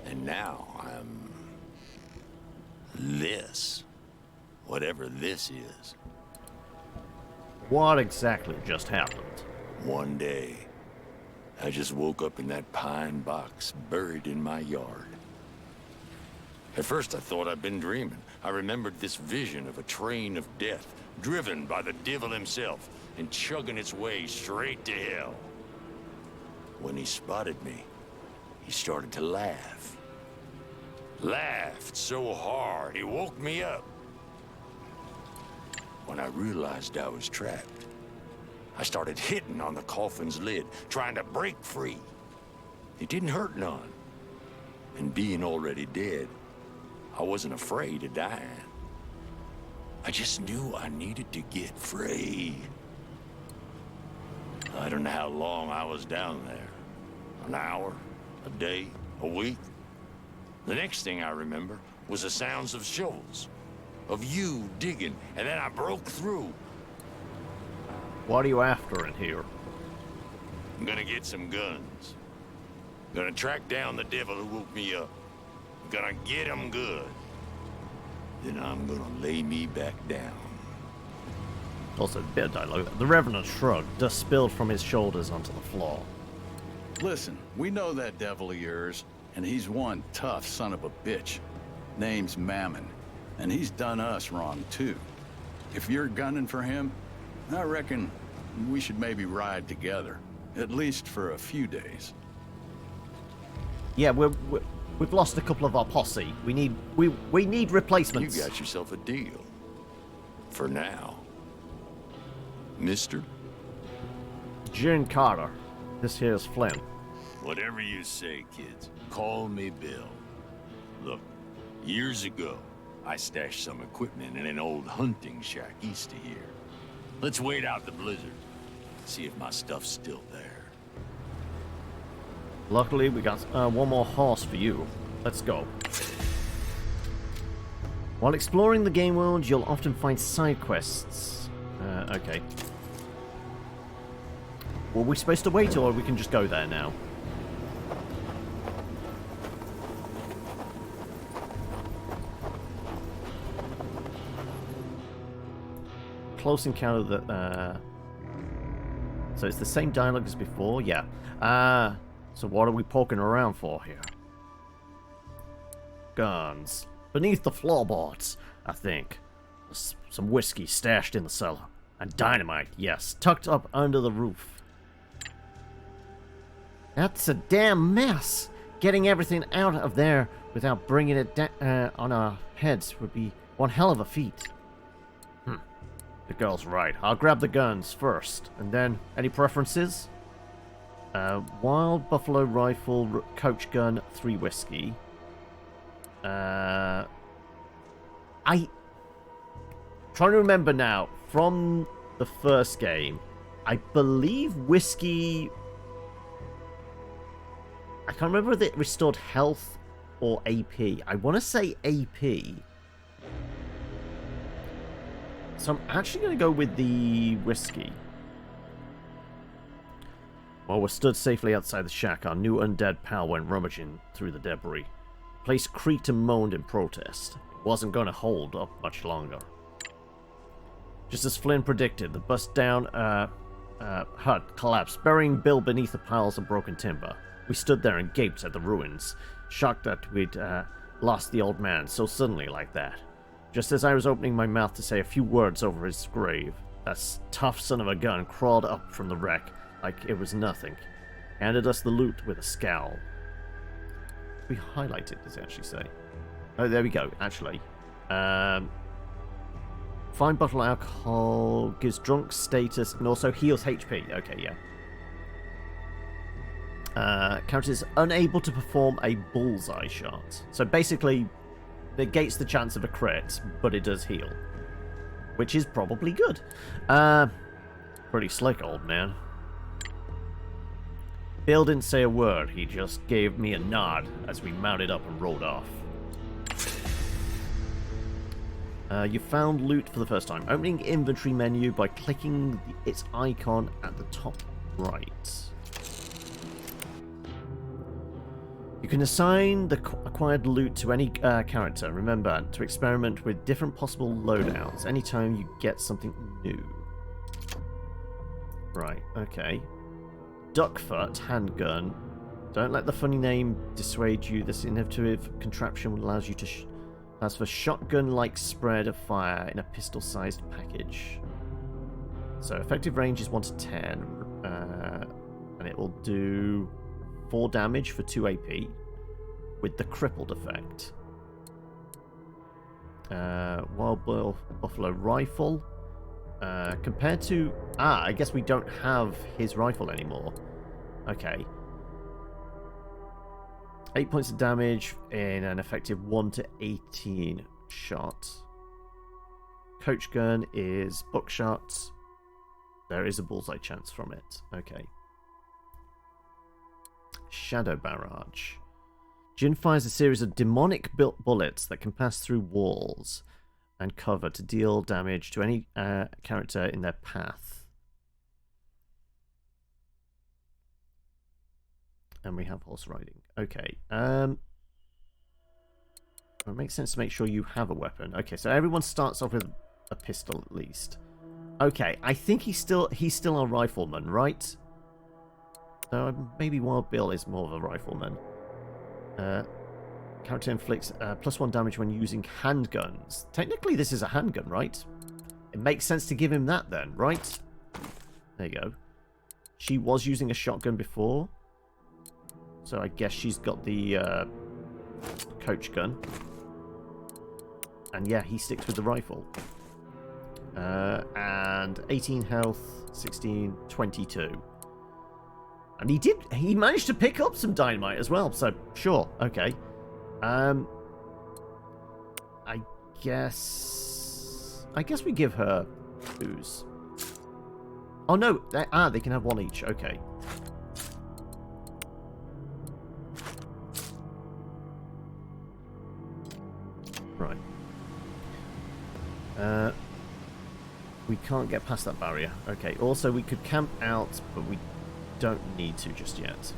F: And now I'm... this. Whatever this is.
A: What exactly just happened?
F: One day, I just woke up in that pine box buried in my yard. At first I thought I'd been dreaming. I remembered this vision of a train of death, driven by the devil himself, and chugging its way straight to hell. When he spotted me, he started to laugh. Laughed so hard, he woke me up. When I realized I was trapped, I started hitting on the coffin's lid, trying to break free. It didn't hurt none. And being already dead, I wasn't afraid of dying. I just knew I needed to get free. I don't know how long I was down there. An hour, a day, a week. The next thing I remember was the sounds of shovels, of you digging, and then I broke through.
A: What are you after in here?
F: I'm gonna get some guns. Gonna track down the devil who woke me up. Gonna get him good. Then I'm gonna lay me back down.
A: Also, a bit of dialogue. The Revenant shrugged, dust spilled from his shoulders onto the floor.
B: Listen, we know that devil of yours, and he's one tough son of a bitch. Name's Mammon, and he's done us wrong too. If you're gunning for him, I reckon we should maybe ride together, at least for a few days.
A: Yeah, we've lost a couple of our posse. We need replacements.
F: You got yourself a deal. For now. Mister?
A: June Carter. This here's Flynn.
F: Whatever you say, kids. Call me Bill. Look, years ago, I stashed some equipment in an old hunting shack east of here. Let's wait out the blizzard. See if my stuff's still there.
A: Luckily, we got one more horse for you. Let's go. While exploring the game world, you'll often find side quests. Okay. Were we supposed to wait, or we can just go there now? Close encounter that... So it's the same dialogue as before? Yeah. So what are we poking around for here? Guns. Beneath the floorboards, I think. Some whiskey stashed in the cellar. And dynamite, yes, tucked up under the roof. That's a damn mess. Getting everything out of there without bringing it on our heads would be one hell of a feat. The girl's right. I'll grab the guns first, and then any preferences? Wild buffalo rifle, coach gun, 3 whiskey. I trying to remember now from the first game. I believe whiskey. I can't remember if it restored health or AP. I want to say AP. So I'm actually going to go with the whiskey. While we're stood safely outside the shack, our new undead pal went rummaging through the debris. The place creaked and moaned in protest. It wasn't going to hold up much longer. Just as Flynn predicted, the bust-down hut collapsed, burying Bill beneath the piles of broken timber. We stood there and gaped at the ruins, shocked that we'd lost the old man so suddenly like that. Just as I was opening my mouth to say a few words over his grave, that tough son of a gun crawled up from the wreck like it was nothing, handed us the loot with a scowl. We highlighted, does it actually say? Oh, there we go, actually. Fine bottle of alcohol, gives drunk status, and also heals HP. Okay, yeah. Counts as unable to perform a bullseye shot. So basically, negates the chance of a crit, but it does heal. Which is probably good. Pretty slick, old man. Bill didn't say a word, he just gave me a nod as we mounted up and rode off. You found loot for the first time. Opening inventory menu by clicking its icon at the top right. You can assign the acquired loot to any character. Remember, to experiment with different possible loadouts anytime you get something new. Right, okay. Duckfoot handgun. Don't let the funny name dissuade you. This innovative contraption allows you to allows for shotgun-like spread of fire in a pistol-sized package. So effective range is 1 to 10, and it will do 4 damage for 2 AP with the crippled effect. Wild Buffalo rifle. Compared to... I guess we don't have his rifle anymore. Okay. 8 points of damage in an effective 1 to 18 shot. Coach gun is buckshot. There is a bullseye chance from it. Okay. Shadow barrage. Jin fires a series of demonic built bullets that can pass through walls and cover to deal damage to any character in their path. And we have horse riding. Okay. It makes sense to make sure you have a weapon. Okay, so everyone starts off with a pistol at least. Okay, I think he's still a rifleman, right? Maybe Wild Bill is more of a rifleman. Character inflicts +1 damage when using handguns. Technically, this is a handgun, right? It makes sense to give him that then, right? There you go. She was using a shotgun before. So I guess she's got the coach gun. And yeah, he sticks with the rifle. And 18 health, 16, 22. And he managed to pick up some dynamite as well, so sure, okay. I guess we give her booze. Oh no, they can have one each, okay. Right. We can't get past that barrier. Okay, also we could camp out, but we don't need to just yet.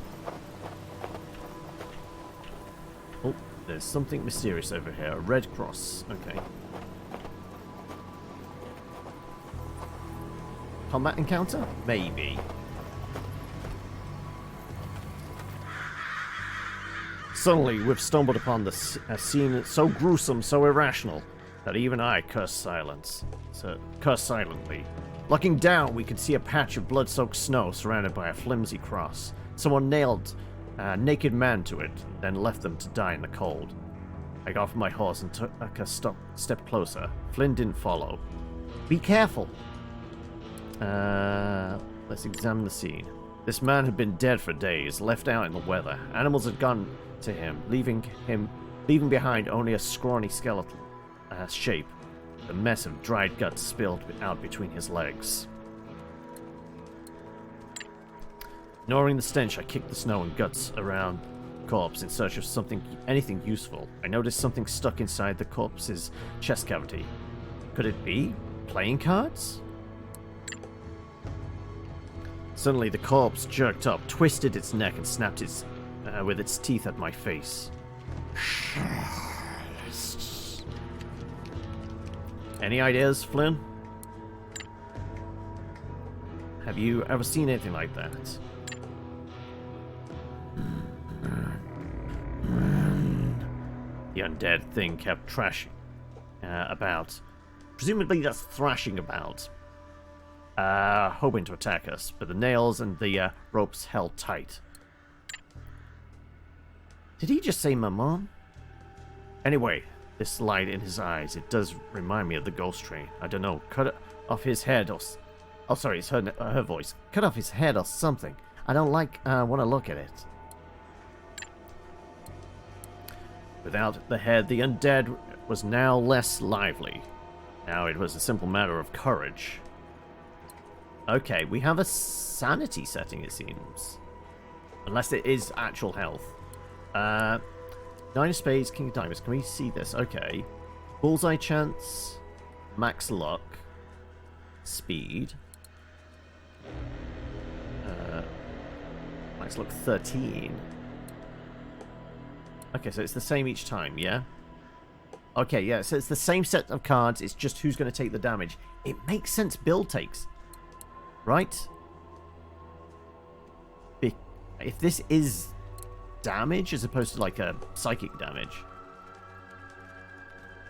A: Oh, there's something mysterious over here. A red cross. Okay. Combat encounter? Maybe. Suddenly, we've stumbled upon a scene so gruesome, so irrational, that even I curse silently. Looking down, we could see a patch of blood-soaked snow surrounded by a flimsy cross. Someone nailed a naked man to it, then left them to die in the cold. I got off my horse and took a step closer. Flynn didn't follow. Be careful! Let's examine the scene. This man had been dead for days, left out in the weather. Animals had gone to him, leaving behind only a scrawny skeletal shape. The mess of dried guts spilled out between his legs. Ignoring the stench, I kicked the snow and guts around the corpse in search of anything useful. I noticed something stuck inside the corpse's chest cavity. Could it be playing cards? Suddenly, the corpse jerked up, twisted its neck, and snapped with its teeth at my face. Any ideas, Flynn? Have you ever seen anything like that? The undead thing kept thrashing about. Presumably that's thrashing about. Hoping to attack us, but the nails and the ropes held tight. Did he just say my mom? Anyway, this light in his eyes, it does remind me of the ghost train. I don't know, cut off his head or... Oh, sorry, it's her voice. Cut off his head or something. I don't want to look at it. Without the head, the undead was now less lively. Now it was a simple matter of courage. Okay, we have a sanity setting, it seems. Unless it is actual health. Nine of spades, king of diamonds. Can we see this? Okay. Bullseye chance. Max luck. Speed. Max luck 13. Okay, so it's the same each time, yeah? Okay, yeah, so it's the same set of cards. It's just who's going to take the damage. It makes sense Bill takes. Right? If this is damage as opposed to like a psychic damage,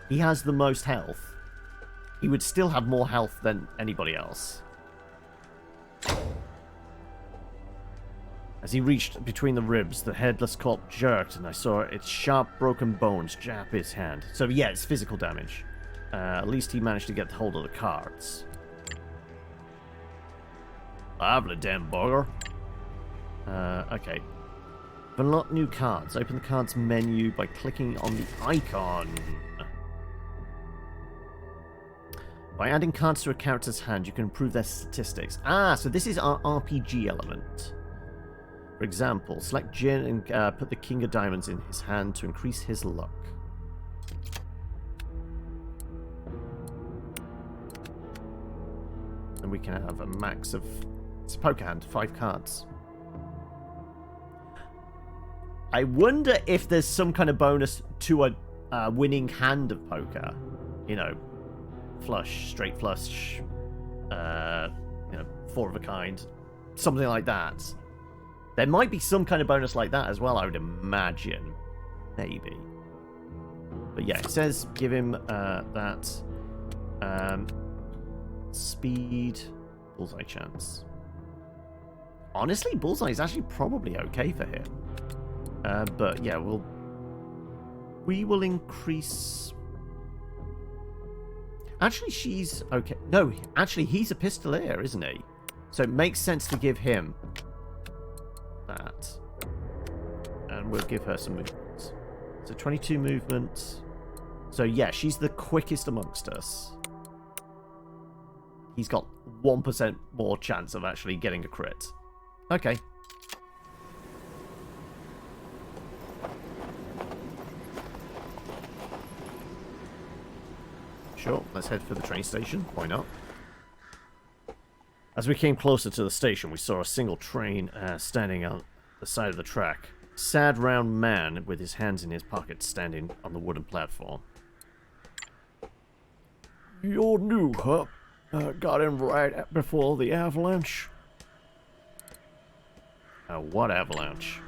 A: he has the most health. He would still have more health than anybody else. As he reached between the ribs, the headless corpse jerked, and I saw its sharp, broken bones jab his hand. So yeah, it's physical damage. At least he managed to get hold of the cards. Lovely, damn bugger. Okay. Unlock new cards. Open the cards menu by clicking on the icon. By adding cards to a character's hand, you can improve their statistics. Ah, so this is our RPG element. For example, select Jin and put the King of Diamonds in his hand to increase his luck. And we can have a max of... It's a poker hand, 5 cards. I wonder if there's some kind of bonus to a winning hand of poker. You know, flush, straight flush, you know, 4 of a kind. Something like that. There might be some kind of bonus like that as well, I would imagine. Maybe. But yeah, it says give him that. Speed. Bullseye chance. Honestly, Bullseye is actually probably okay for him. But yeah, we will increase... Actually, she's okay. No, actually, he's a pistolier, isn't he? So it makes sense to give him that. And we'll give her some movement. So 22 movement. So yeah, she's the quickest amongst us. He's got 1% more chance of actually getting a crit. Okay. Sure, let's head for the train station. Why not? As we came closer to the station, we saw a single train standing on the side of the track. A sad round man with his hands in his pockets standing on the wooden platform.
G: You're new, huh? Got in right before the avalanche.
A: What avalanche?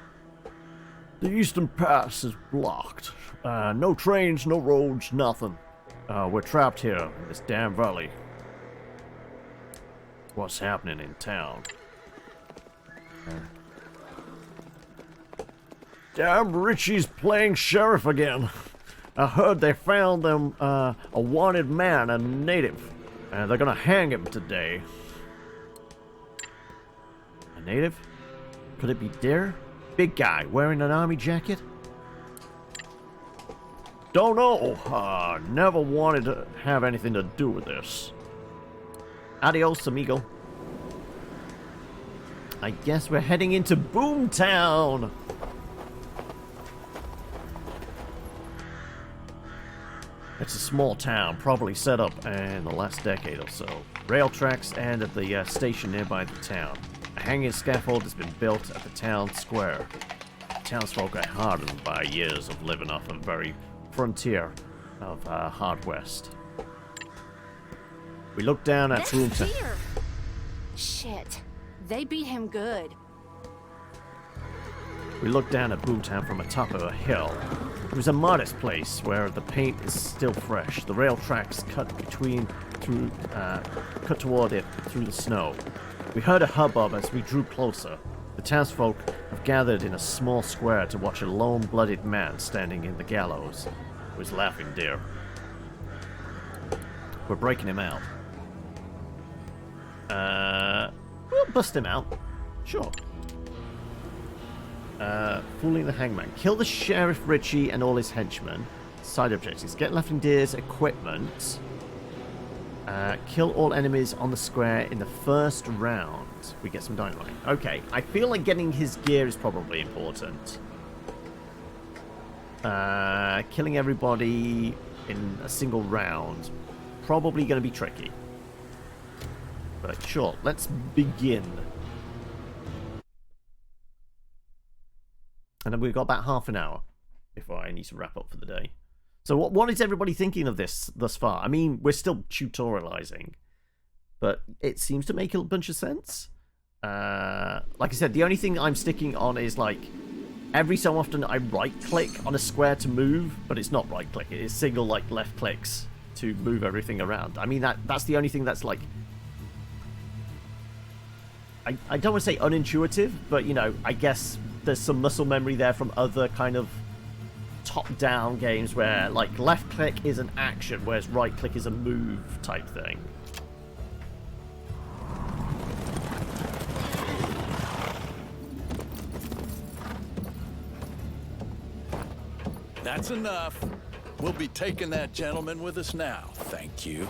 G: The Eastern Pass is blocked. No trains, no roads, nothing. We're trapped here in this damn valley.
A: What's happening in town?
G: Damn Richie's playing sheriff again. I heard they found them a wanted man, a native. They're gonna hang him today.
A: A native? Could it be Dare? Big guy wearing an army jacket?
G: Don't know. Never wanted to have anything to do with this.
A: Adios, amigo. I guess we're heading into Boomtown. It's a small town, probably set up in the last decade or so. Rail tracks end at the station nearby the town. A hanging scaffold has been built at the town square. Townsfolk are hardened by years of living off the very frontier of Hard West. We look down at Boomtown.
D: Shit, they beat him good.
A: We look down at Boomtown from atop of a hill. It was a modest place where the paint is still fresh. The rail tracks cut toward it through the snow. We heard a hubbub as we drew closer. The townsfolk have gathered in a small square to watch a lone, bloodied man standing in the gallows. Who is laughing deer. We're breaking him out. We'll bust him out. Sure. Fooling the hangman. Kill the Sheriff Richie and all his henchmen. Side objectives. Get Laughing Deer's equipment. Kill all enemies on the square in the first round. We get some dynamite. Okay, I feel like getting his gear is probably important. Killing everybody in a single round. Probably going to be tricky. But sure, let's begin. And then we've got about half an hour before I need to wrap up for the day. So what is everybody thinking of this thus far? I mean, we're still tutorializing, but it seems to make a bunch of sense. Like I said, the only thing I'm sticking on is like every so often I right-click on a square to move, but it's not right-click. It is single like left clicks to move everything around. I mean, that's the only thing that's like, I don't want to say unintuitive, but you know, I guess there's some muscle memory there from other kind of top-down games where like left click is an action, whereas right click is a move type thing.
B: That's enough. We'll be taking that gentleman with us now. Thank you.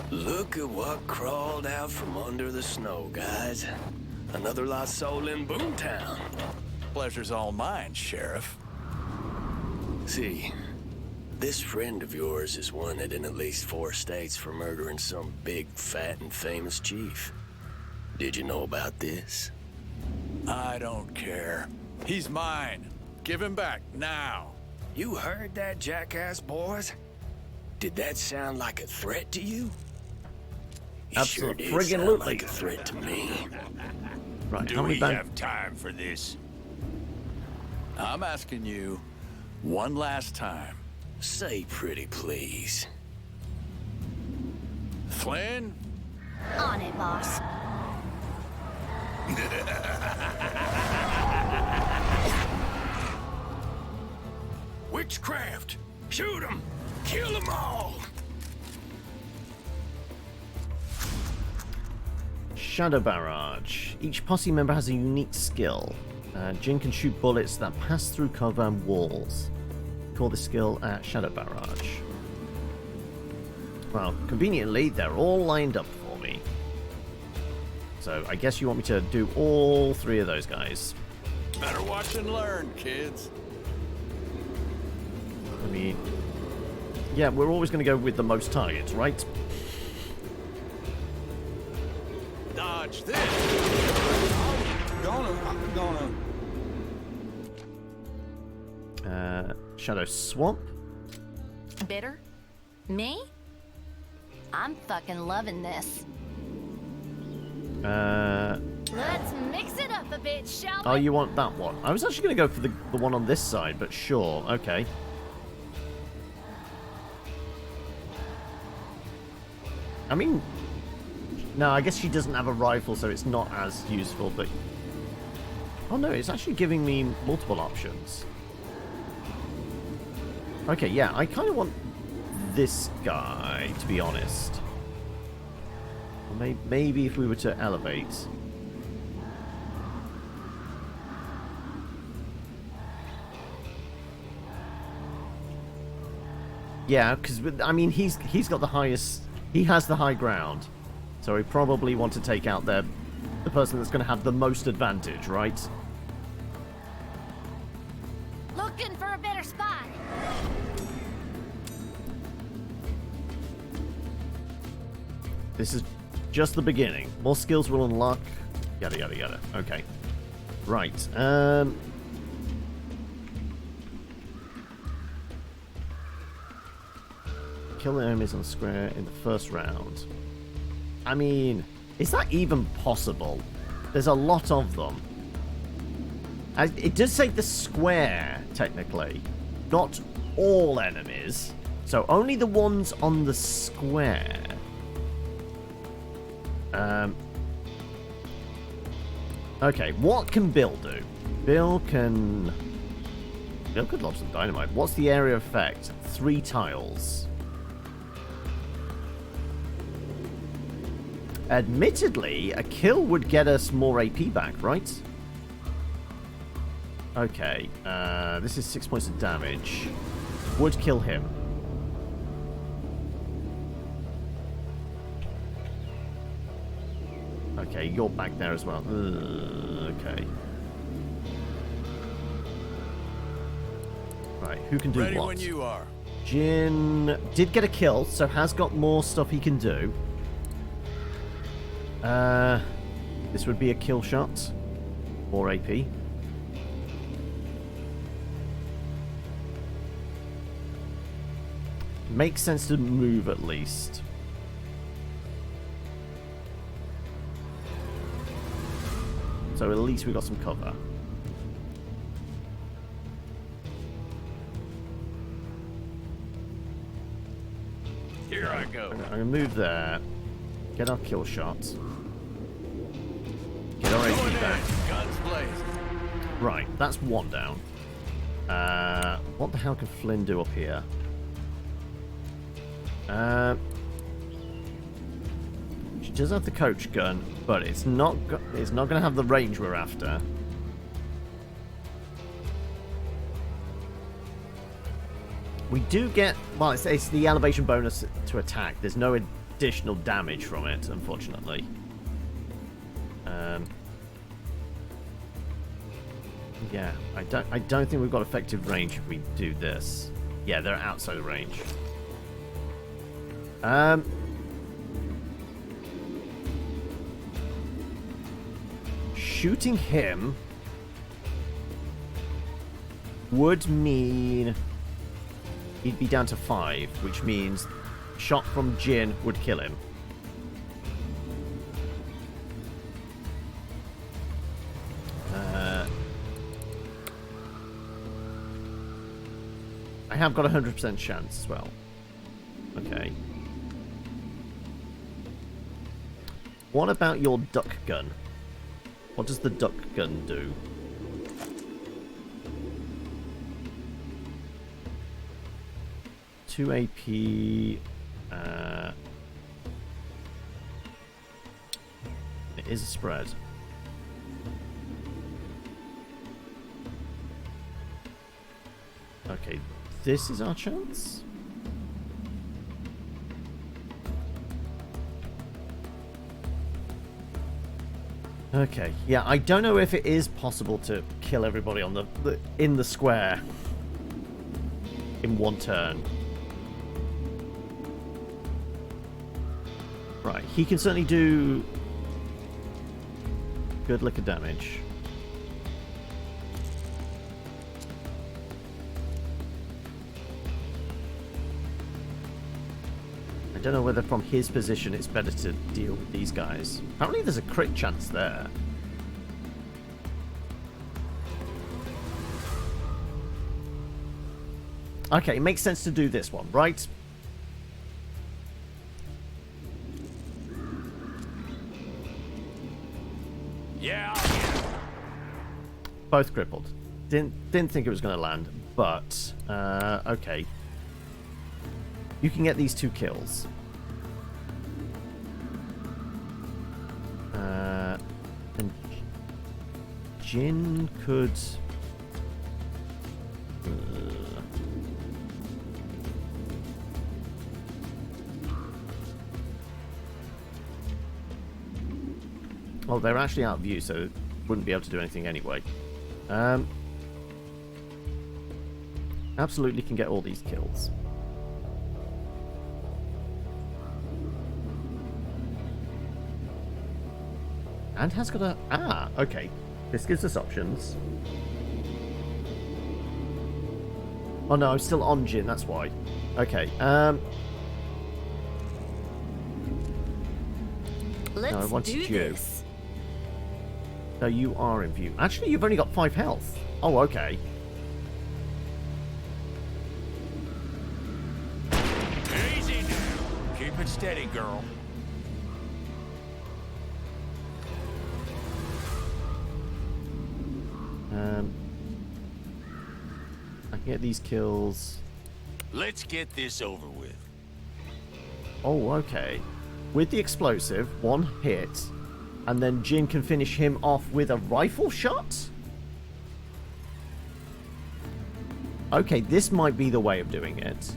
E: Look at what crawled out from under the snow, guys. Another lost soul in Boomtown.
B: Pleasure's all mine, Sheriff.
E: See, this friend of yours is wanted in at least 4 states for murdering some big, fat, and famous chief. Did you know about this?
B: I don't care. He's mine. Give him back now.
E: You heard that, jackass boys? Did that sound like a threat to you? It sure did sound like a threat to me.
A: Right,
F: Do we have time for this?
B: I'm asking you one last time.
E: Say pretty please.
B: Flynn?
D: On it, boss.
E: Witchcraft! Shoot 'em! Kill 'em all!
A: Shadow Barrage. Each posse member has a unique skill. Jin can shoot bullets that pass through cover and walls. Call the skill Shadow Barrage. Well, conveniently, they're all lined up for me. So I guess you want me to do all 3 of those guys.
B: Better watch and learn, kids.
A: I mean, yeah, we're always going to go with the most targets, right?
B: Dodge this.
C: I'm gonna.
A: Shadow Swamp.
D: Bitter? Me? I'm fucking loving this. Let's mix it up a bit, shall we?
A: Oh, you want that one? I was actually going to go for the one on this side, but sure, okay. I mean, no, I guess she doesn't have a rifle, so it's not as useful, but... Oh no, it's actually giving me multiple options. Okay, yeah, I kind of want this guy, to be honest. Or maybe if we were to elevate. Yeah, because, I mean, he's got the highest... He has the high ground. So we probably want to take out the person that's going to have the most advantage, right?
D: Looking for a better spot.
A: This is just the beginning. More skills will unlock. Yada, yada, yada. Okay. Right. Kill the enemies on the square in the first round. I mean, is that even possible? There's a lot of them. It does say the square, technically. Not all enemies. So only the ones on the square. Okay, what can Bill do? Bill could lob some dynamite. What's the area effect? 3 tiles. Admittedly, a kill would get us more AP back, right? Okay, this is 6 points of damage. Would kill him. Okay, you're back there as well. Okay. Right, who can do
B: Ready
A: what?
B: when you are.
A: Jin did get a kill, so has got more stuff he can do. This would be a kill shot. Or AP. Makes sense to move at least. So at least we got some cover.
B: Here I go.
A: I'm gonna move there. Get our kill shot. Get our
B: Going
A: AP
B: in.
A: back.
B: Guns blazing.
A: Right, that's one down. What the hell can Flynn do up here? She does have the coach gun, but it's not going to have the range we're after. We do get, well, it's the elevation bonus to attack. There's no additional damage from it, unfortunately. Yeah, I don't think we've got effective range if we do this. Yeah, they're outside of range. Shooting him would mean he'd be down to 5, which means shot from Jin would kill him. I have got a 100% chance as well. Okay. What about your duck gun? What does the duck gun do? Two AP. It is a spread. Okay, this is our chance. Okay, yeah, I don't know if it is possible to kill everybody on in the square in one turn. Right, he can certainly do good lick of damage. I don't know whether from his position it's better to deal with these guys. Apparently there's a crit chance there. Okay, it makes sense to do this one, right?
B: Yeah.
A: Both crippled. Didn't think it was going to land, but okay. You can get these 2 kills. And Jin could. Well, they're actually out of view, so wouldn't be able to do anything anyway. Absolutely can get all these kills. And has got a... Ah, okay. This gives us options. Oh no, I'm still on Jin, that's why. Okay,
D: Let's
A: no, I wanted
D: do
A: you.
D: this.
A: No, you are in view. Actually, you've only got 5 health. Oh, okay.
C: Easy now. Keep it steady, girl.
A: I can get these kills.
C: Let's get this over with.
A: Oh, okay. With the explosive, 1 hit, and then Jin can finish him off with a rifle shot? Okay, this might be the way of doing it.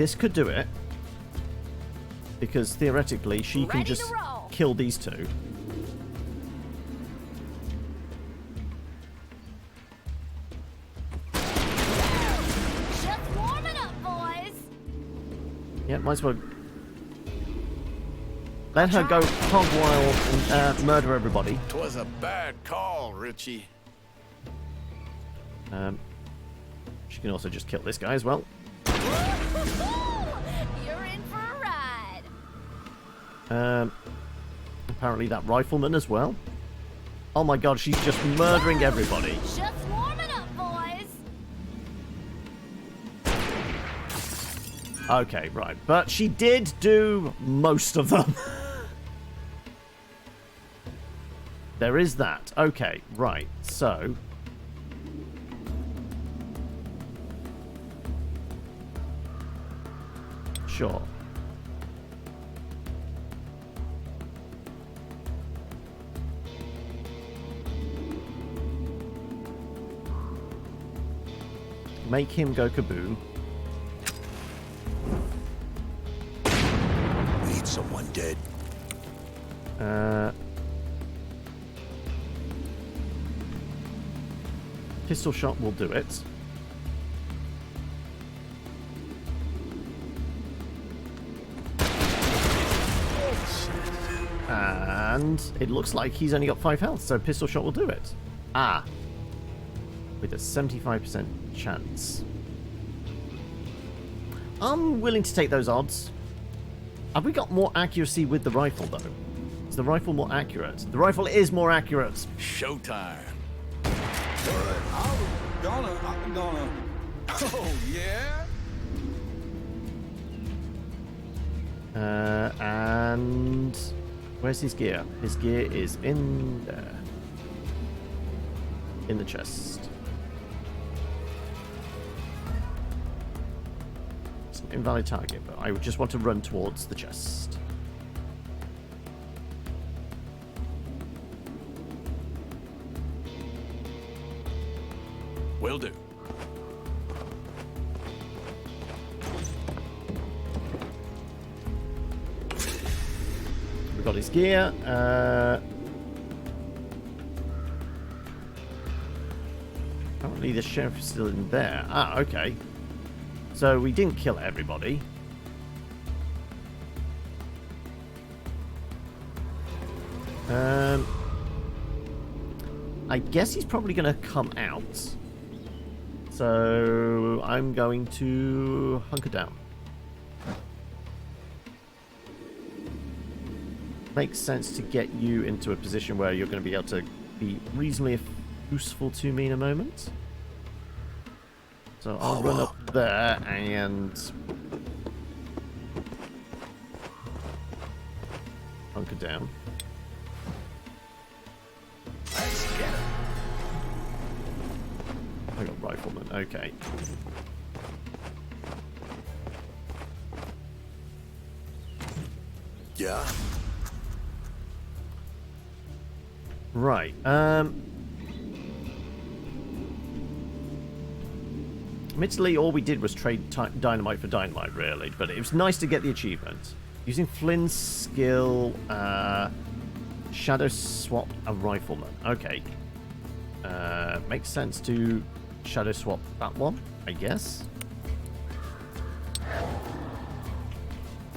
A: this could do it. Because theoretically, she can
D: Ready to
A: just
D: roll.
A: kill these two.
D: Just warming up, boys.
A: Yeah, might as well let her go hog wild and murder everybody.
B: 'Twas a bad call, Richie.
A: She can also just kill this guy as well.
D: You're in for a ride.
A: Apparently that rifleman as well. Oh my god, she's just murdering everybody.
D: Just warming up, boys.
A: Okay, right. But she did do most of them. There is that. Okay, right. So... Sure. Make him go kaboom.
C: We need someone dead.
A: Pistol shot will do it. And it looks like he's only got 5 health, so pistol shot will do it. Ah. With a 75% chance. I'm willing to take those odds. Have we got more accuracy with the rifle, though? Is the rifle more accurate? The rifle is more accurate.
B: Showtime.
C: I'm gonna. Oh, yeah?
A: And... Where's his gear? His gear is in there. In the chest. It's an invalid target, but I just want to run towards the chest.
B: Will do.
A: We've got his gear. Apparently the sheriff is still in there. Ah, okay. So we didn't kill everybody. I guess he's probably going to come out. So I'm going to hunker down. Makes sense to get you into a position where you're going to be able to be reasonably useful to me in a moment. So I'll run up there and hunker down.
C: Let's get him.
A: I got rifleman, okay.
C: Yeah?
A: Right, admittedly, all we did was trade dynamite for dynamite, really, but it was nice to get the achievement. Using Flynn's skill, shadow swap a rifleman. Okay. Makes sense to shadow swap that one, I guess.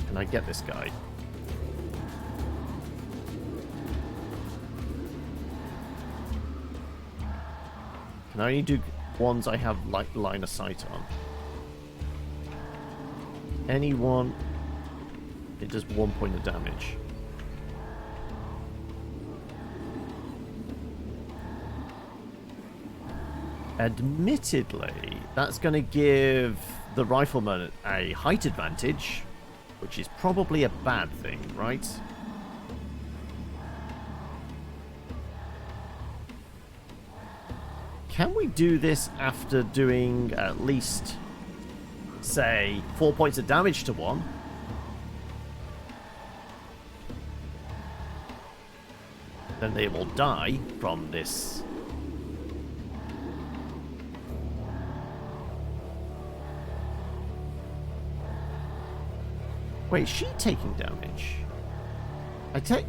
A: Can I get this guy? Can I only do ones I have like line of sight on? Anyone, it does 1 point of damage. Admittedly, that's going to give the rifleman a height advantage, which is probably a bad thing, right? Can we do this after doing at least, say, 4 points of damage to one? Then they will die from this. Wait, is she taking damage?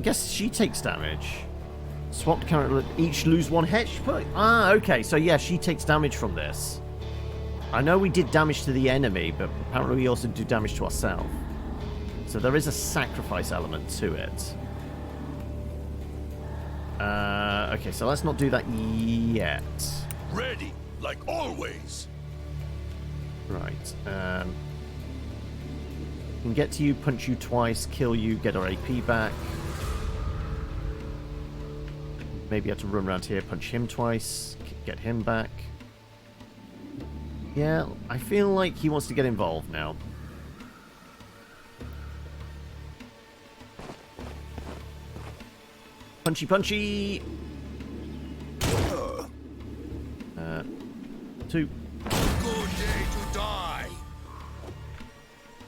A: Guess she takes damage. Swapped character, each lose 1 HP point. Ah, okay. So yeah, she takes damage from this. I know we did damage to the enemy, but apparently we also do damage to ourselves. So there is a sacrifice element to it. Okay, so let's not do that yet.
C: Ready, like always.
A: Right. Can get to you, punch you twice, kill you, get our AP back. Maybe have to run around here, punch him twice, get him back. Yeah, I feel like he wants to get involved now. Punchy, punchy! 2.
C: Good day to die.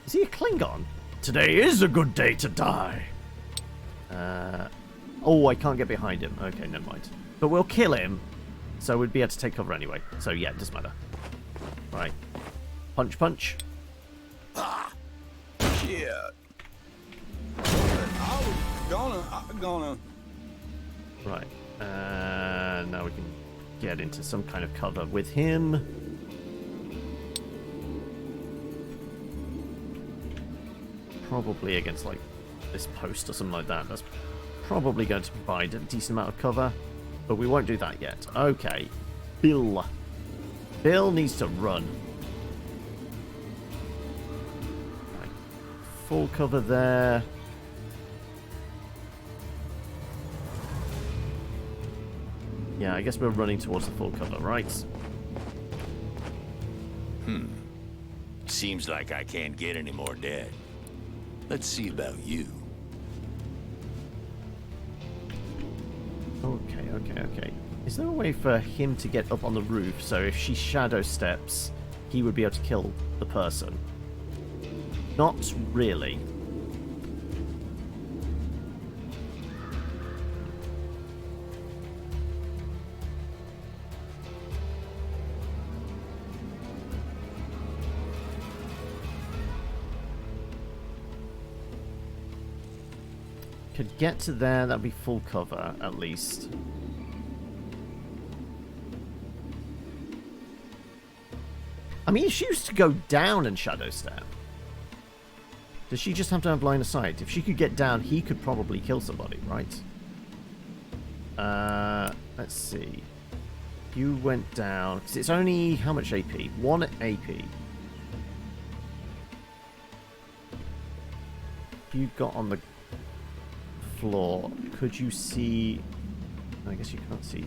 A: Is he a Klingon?
G: Today is a good day to die.
A: Oh, I can't get behind him. Okay, never mind. But we'll kill him, so we'd be able to take cover anyway. So yeah, it doesn't matter. Right. Punch, punch.
C: Ah, shit. I was gonna.
A: Right. Now we can get into some kind of cover with him. Probably against, like, this post or something like that. That's probably going to provide a decent amount of cover. But we won't do that yet. Okay. Bill. Bill needs to run. Right. Full cover there. Yeah, I guess we're running towards the full cover, right?
F: Seems like I can't get any more dead. Let's see about you.
A: Okay. Is there a way for him to get up on the roof so if she shadow steps, he would be able to kill the person? Not really. Could get to there, that'd be full cover, at least. I mean, if she used to go down and shadow step, does she just have to have line of sight? If she could get down, he could probably kill somebody, right? Let's see. You went down, because it's only, how much AP? 1 AP. You got on the floor. Could you see? I guess you can't see.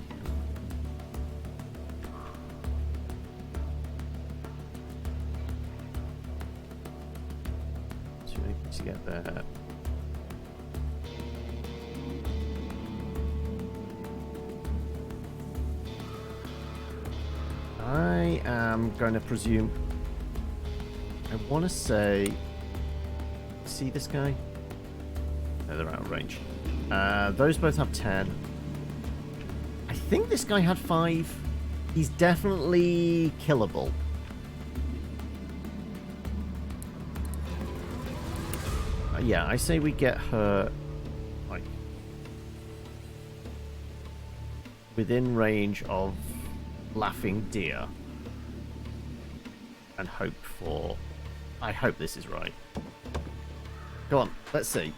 A: Too many to get there. I am going to presume. I want to say. See this guy? No, they're out of range. Those both have 10. I think this guy had 5. He's definitely killable. Yeah, I say we get her, like, within range of Laughing Deer. And hope for... I hope this is right. Go on, let's see.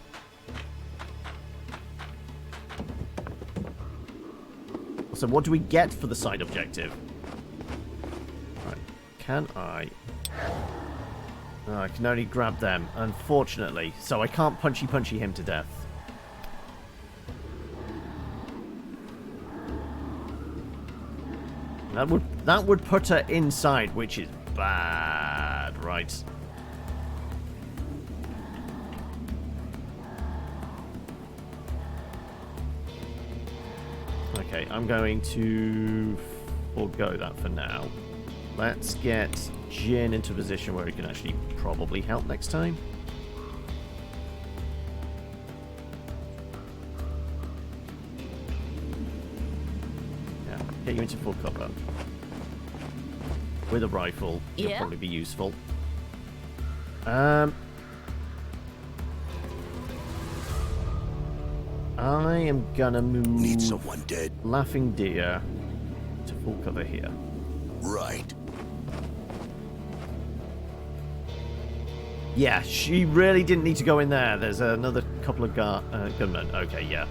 A: So what do we get for the side objective? Right. Can I... Oh, I can only grab them, unfortunately. So I can't punchy him to death. That would put her inside, which is bad, right? Okay, I'm going to forego that for now. Let's get Jin into a position where he can actually probably help next time. Yeah, get you into full cover. With a rifle, it'll probably be useful. I am gonna move
C: Need someone dead.
A: Laughing Deer to full cover here.
C: Right.
A: Yeah, she really didn't need to go in there. There's another couple of gunmen. Okay, yeah.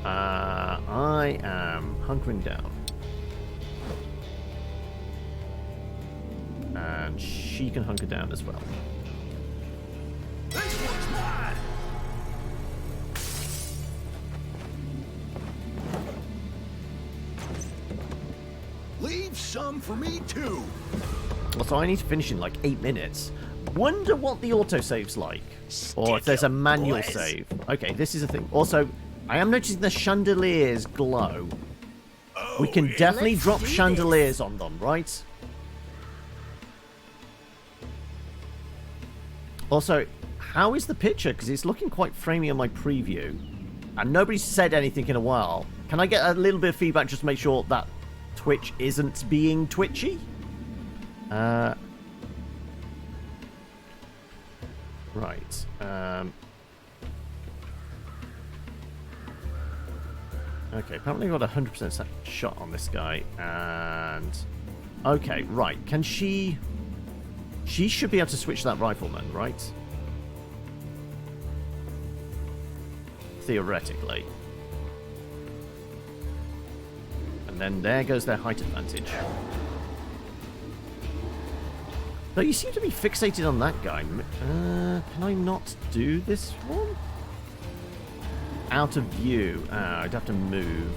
A: I am hunkering down. And she can hunker down as well.
C: This one's mine. Leave some for me too.
A: So I need to finish in like 8 minutes. Wonder what the autosave's like. Or if there's a manual save. Okay, this is a thing. Also, I am noticing the chandeliers glow. We can definitely drop chandeliers on them, right? Also, how is the picture? Because it's looking quite framey on my preview. And nobody's said anything in a while. Can I get a little bit of feedback just to make sure that Twitch isn't being twitchy? Right. Okay, apparently I got a 100% shot on this guy. And... okay, right. Can she... she should be able to switch that rifleman, right? Theoretically. And then there goes their height advantage. Though you seem to be fixated on that guy. Can I not do this one? Out of view. I'd have to move.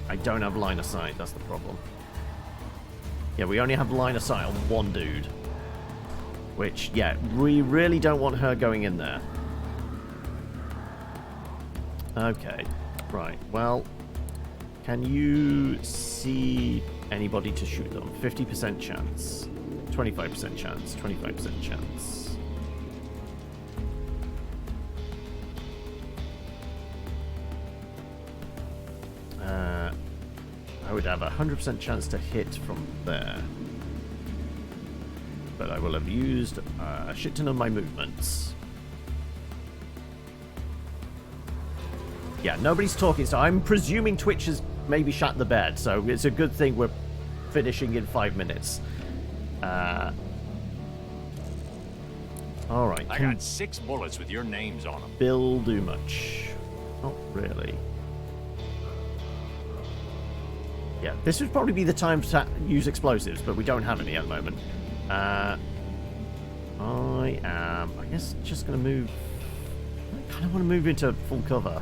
A: I don't have line of sight, that's the problem. Yeah, we only have line of sight on one dude. Which, yeah, we really don't want her going in there. Okay, right, well, can you see anybody to shoot them? 50% chance, 25% chance, 25% chance. I would have a 100% chance to hit from there. But I will have used a shit ton of my movements. Yeah, nobody's talking, so I'm presuming Twitch has maybe shut the bed, so it's a good thing we're finishing in 5 minutes. Alright.
H: I got 6 bullets with your names on them.
A: Bill do much. Not really. Yeah, this would probably be the time to use explosives, but we don't have any at the moment. I am, I guess, just going to move... I kind of want to move into full cover.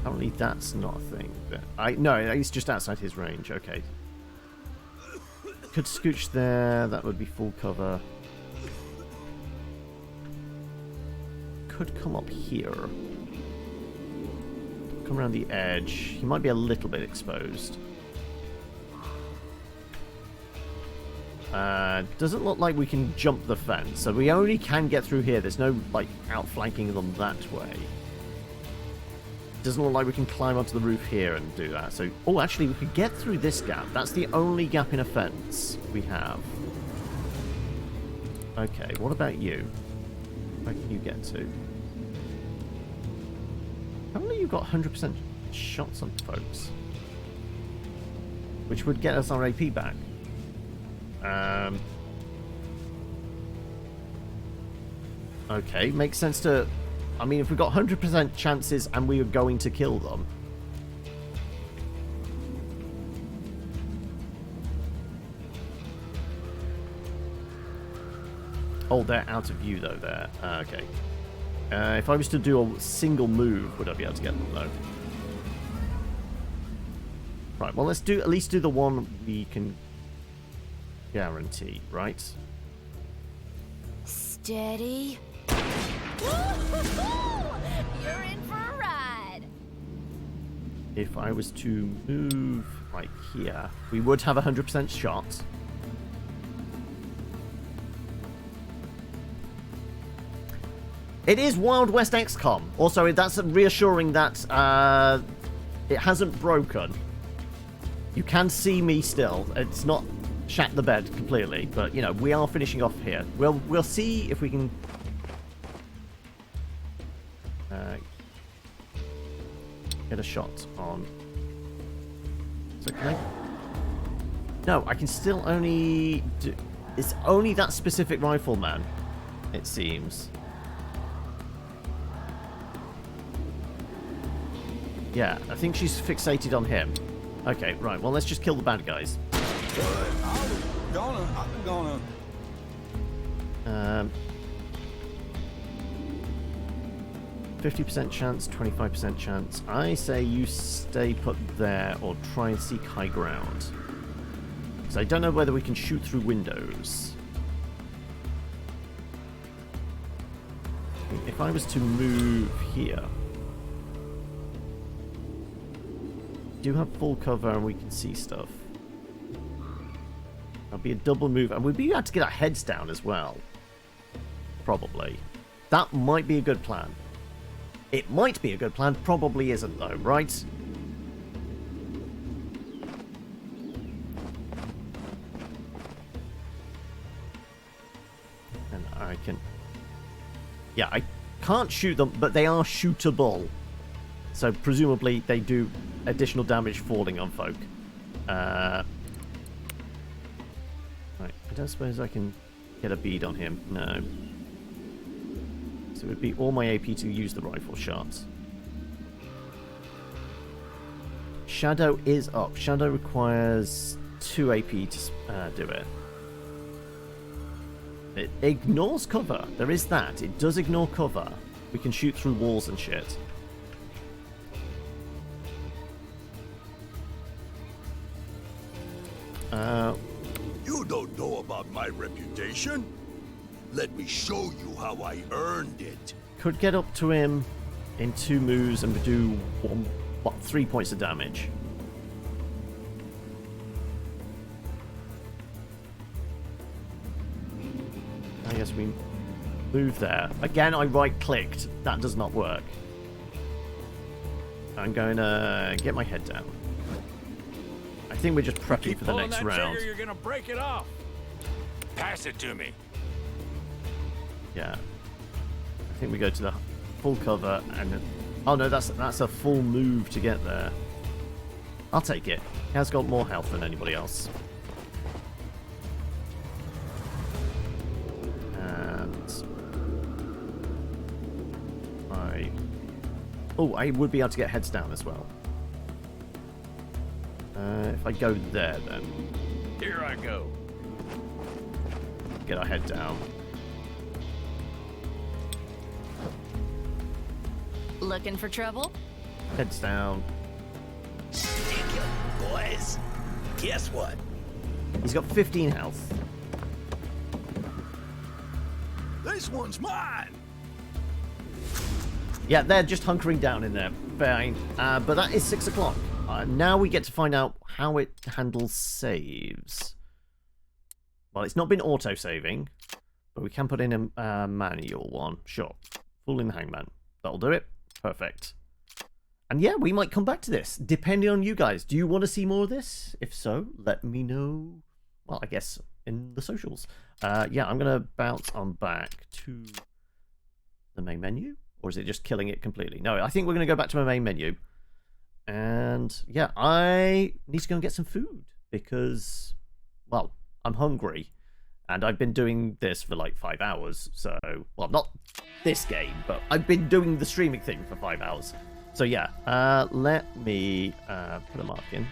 A: Apparently that's not a thing. But no, it's just outside his range. Okay. Could scooch there. That would be full cover. Could come up here. Come around the edge. He might be a little bit exposed. Doesn't look like we can jump the fence, so we only can get through here. There's no, like, outflanking them that way. Doesn't look like we can climb onto the roof here and do that. So, oh, actually, we could get through this gap. That's the only gap in a fence we have. Okay, what about you? Where can you get to? Apparently you've got 100% shots on folks. Which would get us our AP back. Okay, makes sense to... I mean, if we got 100% chances and we were going to kill them... Oh, they're out of view, though, there. Okay. If I was to do a single move, would I be able to get them, though? Right, well, let's do at least do the one we can guarantee, right?
D: Steady. You're in for a ride.
A: If I was to move like here, we would have 100% shot. It is Wild West XCOM. Also, that's reassuring that it hasn't broken. You can see me still. It's not shat the bed completely, but you know, we are finishing off here. We'll see if we can get a shot on. So can I? No, I can still only do. It's only that specific rifleman, it seems. Yeah, I think she's fixated on him. Okay, right. Well, let's just kill the bad guys.
C: I'm gonna.
A: 50% chance, 25% chance. I say you stay put there or try and seek high ground. Because I don't know whether we can shoot through windows. If I was to move here... We do have full cover and we can see stuff. That'll be a double move. And we'd be able to get our heads down as well. Probably. That might be a good plan. It might be a good plan. Probably isn't though, right? And I can... Yeah, I can't shoot them, but they are shootable. So presumably they do additional damage falling on folk. Right, I don't suppose I can get a bead on him. No. So it would be all my AP to use the rifle shots. Shadow is up. Shadow requires 2 AP to do it. It ignores cover. There is that. It does ignore cover. We can shoot through walls and shit.
C: You don't know about my reputation? Let me show you how I earned it.
A: Could get up to him in 2 moves and do 3 points of damage. I guess we move there. Again, I right-clicked. That does not work. I'm going to get my head down. I think we're just prepping for the next round.
H: Trigger, you're gonna break it off. Pass it to me.
A: Yeah. I think we go to the full cover and... Oh no, that's a full move to get there. I'll take it. He has got more health than anybody else. And... I would be able to get heads down as well. If I go there, then...
H: Here I go.
A: Get our head down.
D: Looking for trouble?
A: Heads down.
C: Stick it, boys. Guess what?
A: He's got 15 health.
C: This one's mine.
A: Yeah, they're just hunkering down in there. Fine. But that is 6 o'clock. Now we get to find out how it handles saves. Well, it's not been auto-saving, but we can put in a manual one. Sure. Full in the hangman. That'll do it. Perfect. And yeah, we might come back to this, depending on you guys. Do you want to see more of this? If so, let me know. Well, I guess in the socials. Yeah, I'm going to bounce on back to the main menu. Or is it just killing it completely? No, I think we're going to go back to my main menu. And yeah, I need to go and get some food because, well, I'm hungry. And I've been doing this for like 5 hours. So, well, not this game, but I've been doing the streaming thing for 5 hours. So yeah, let me put a mark in.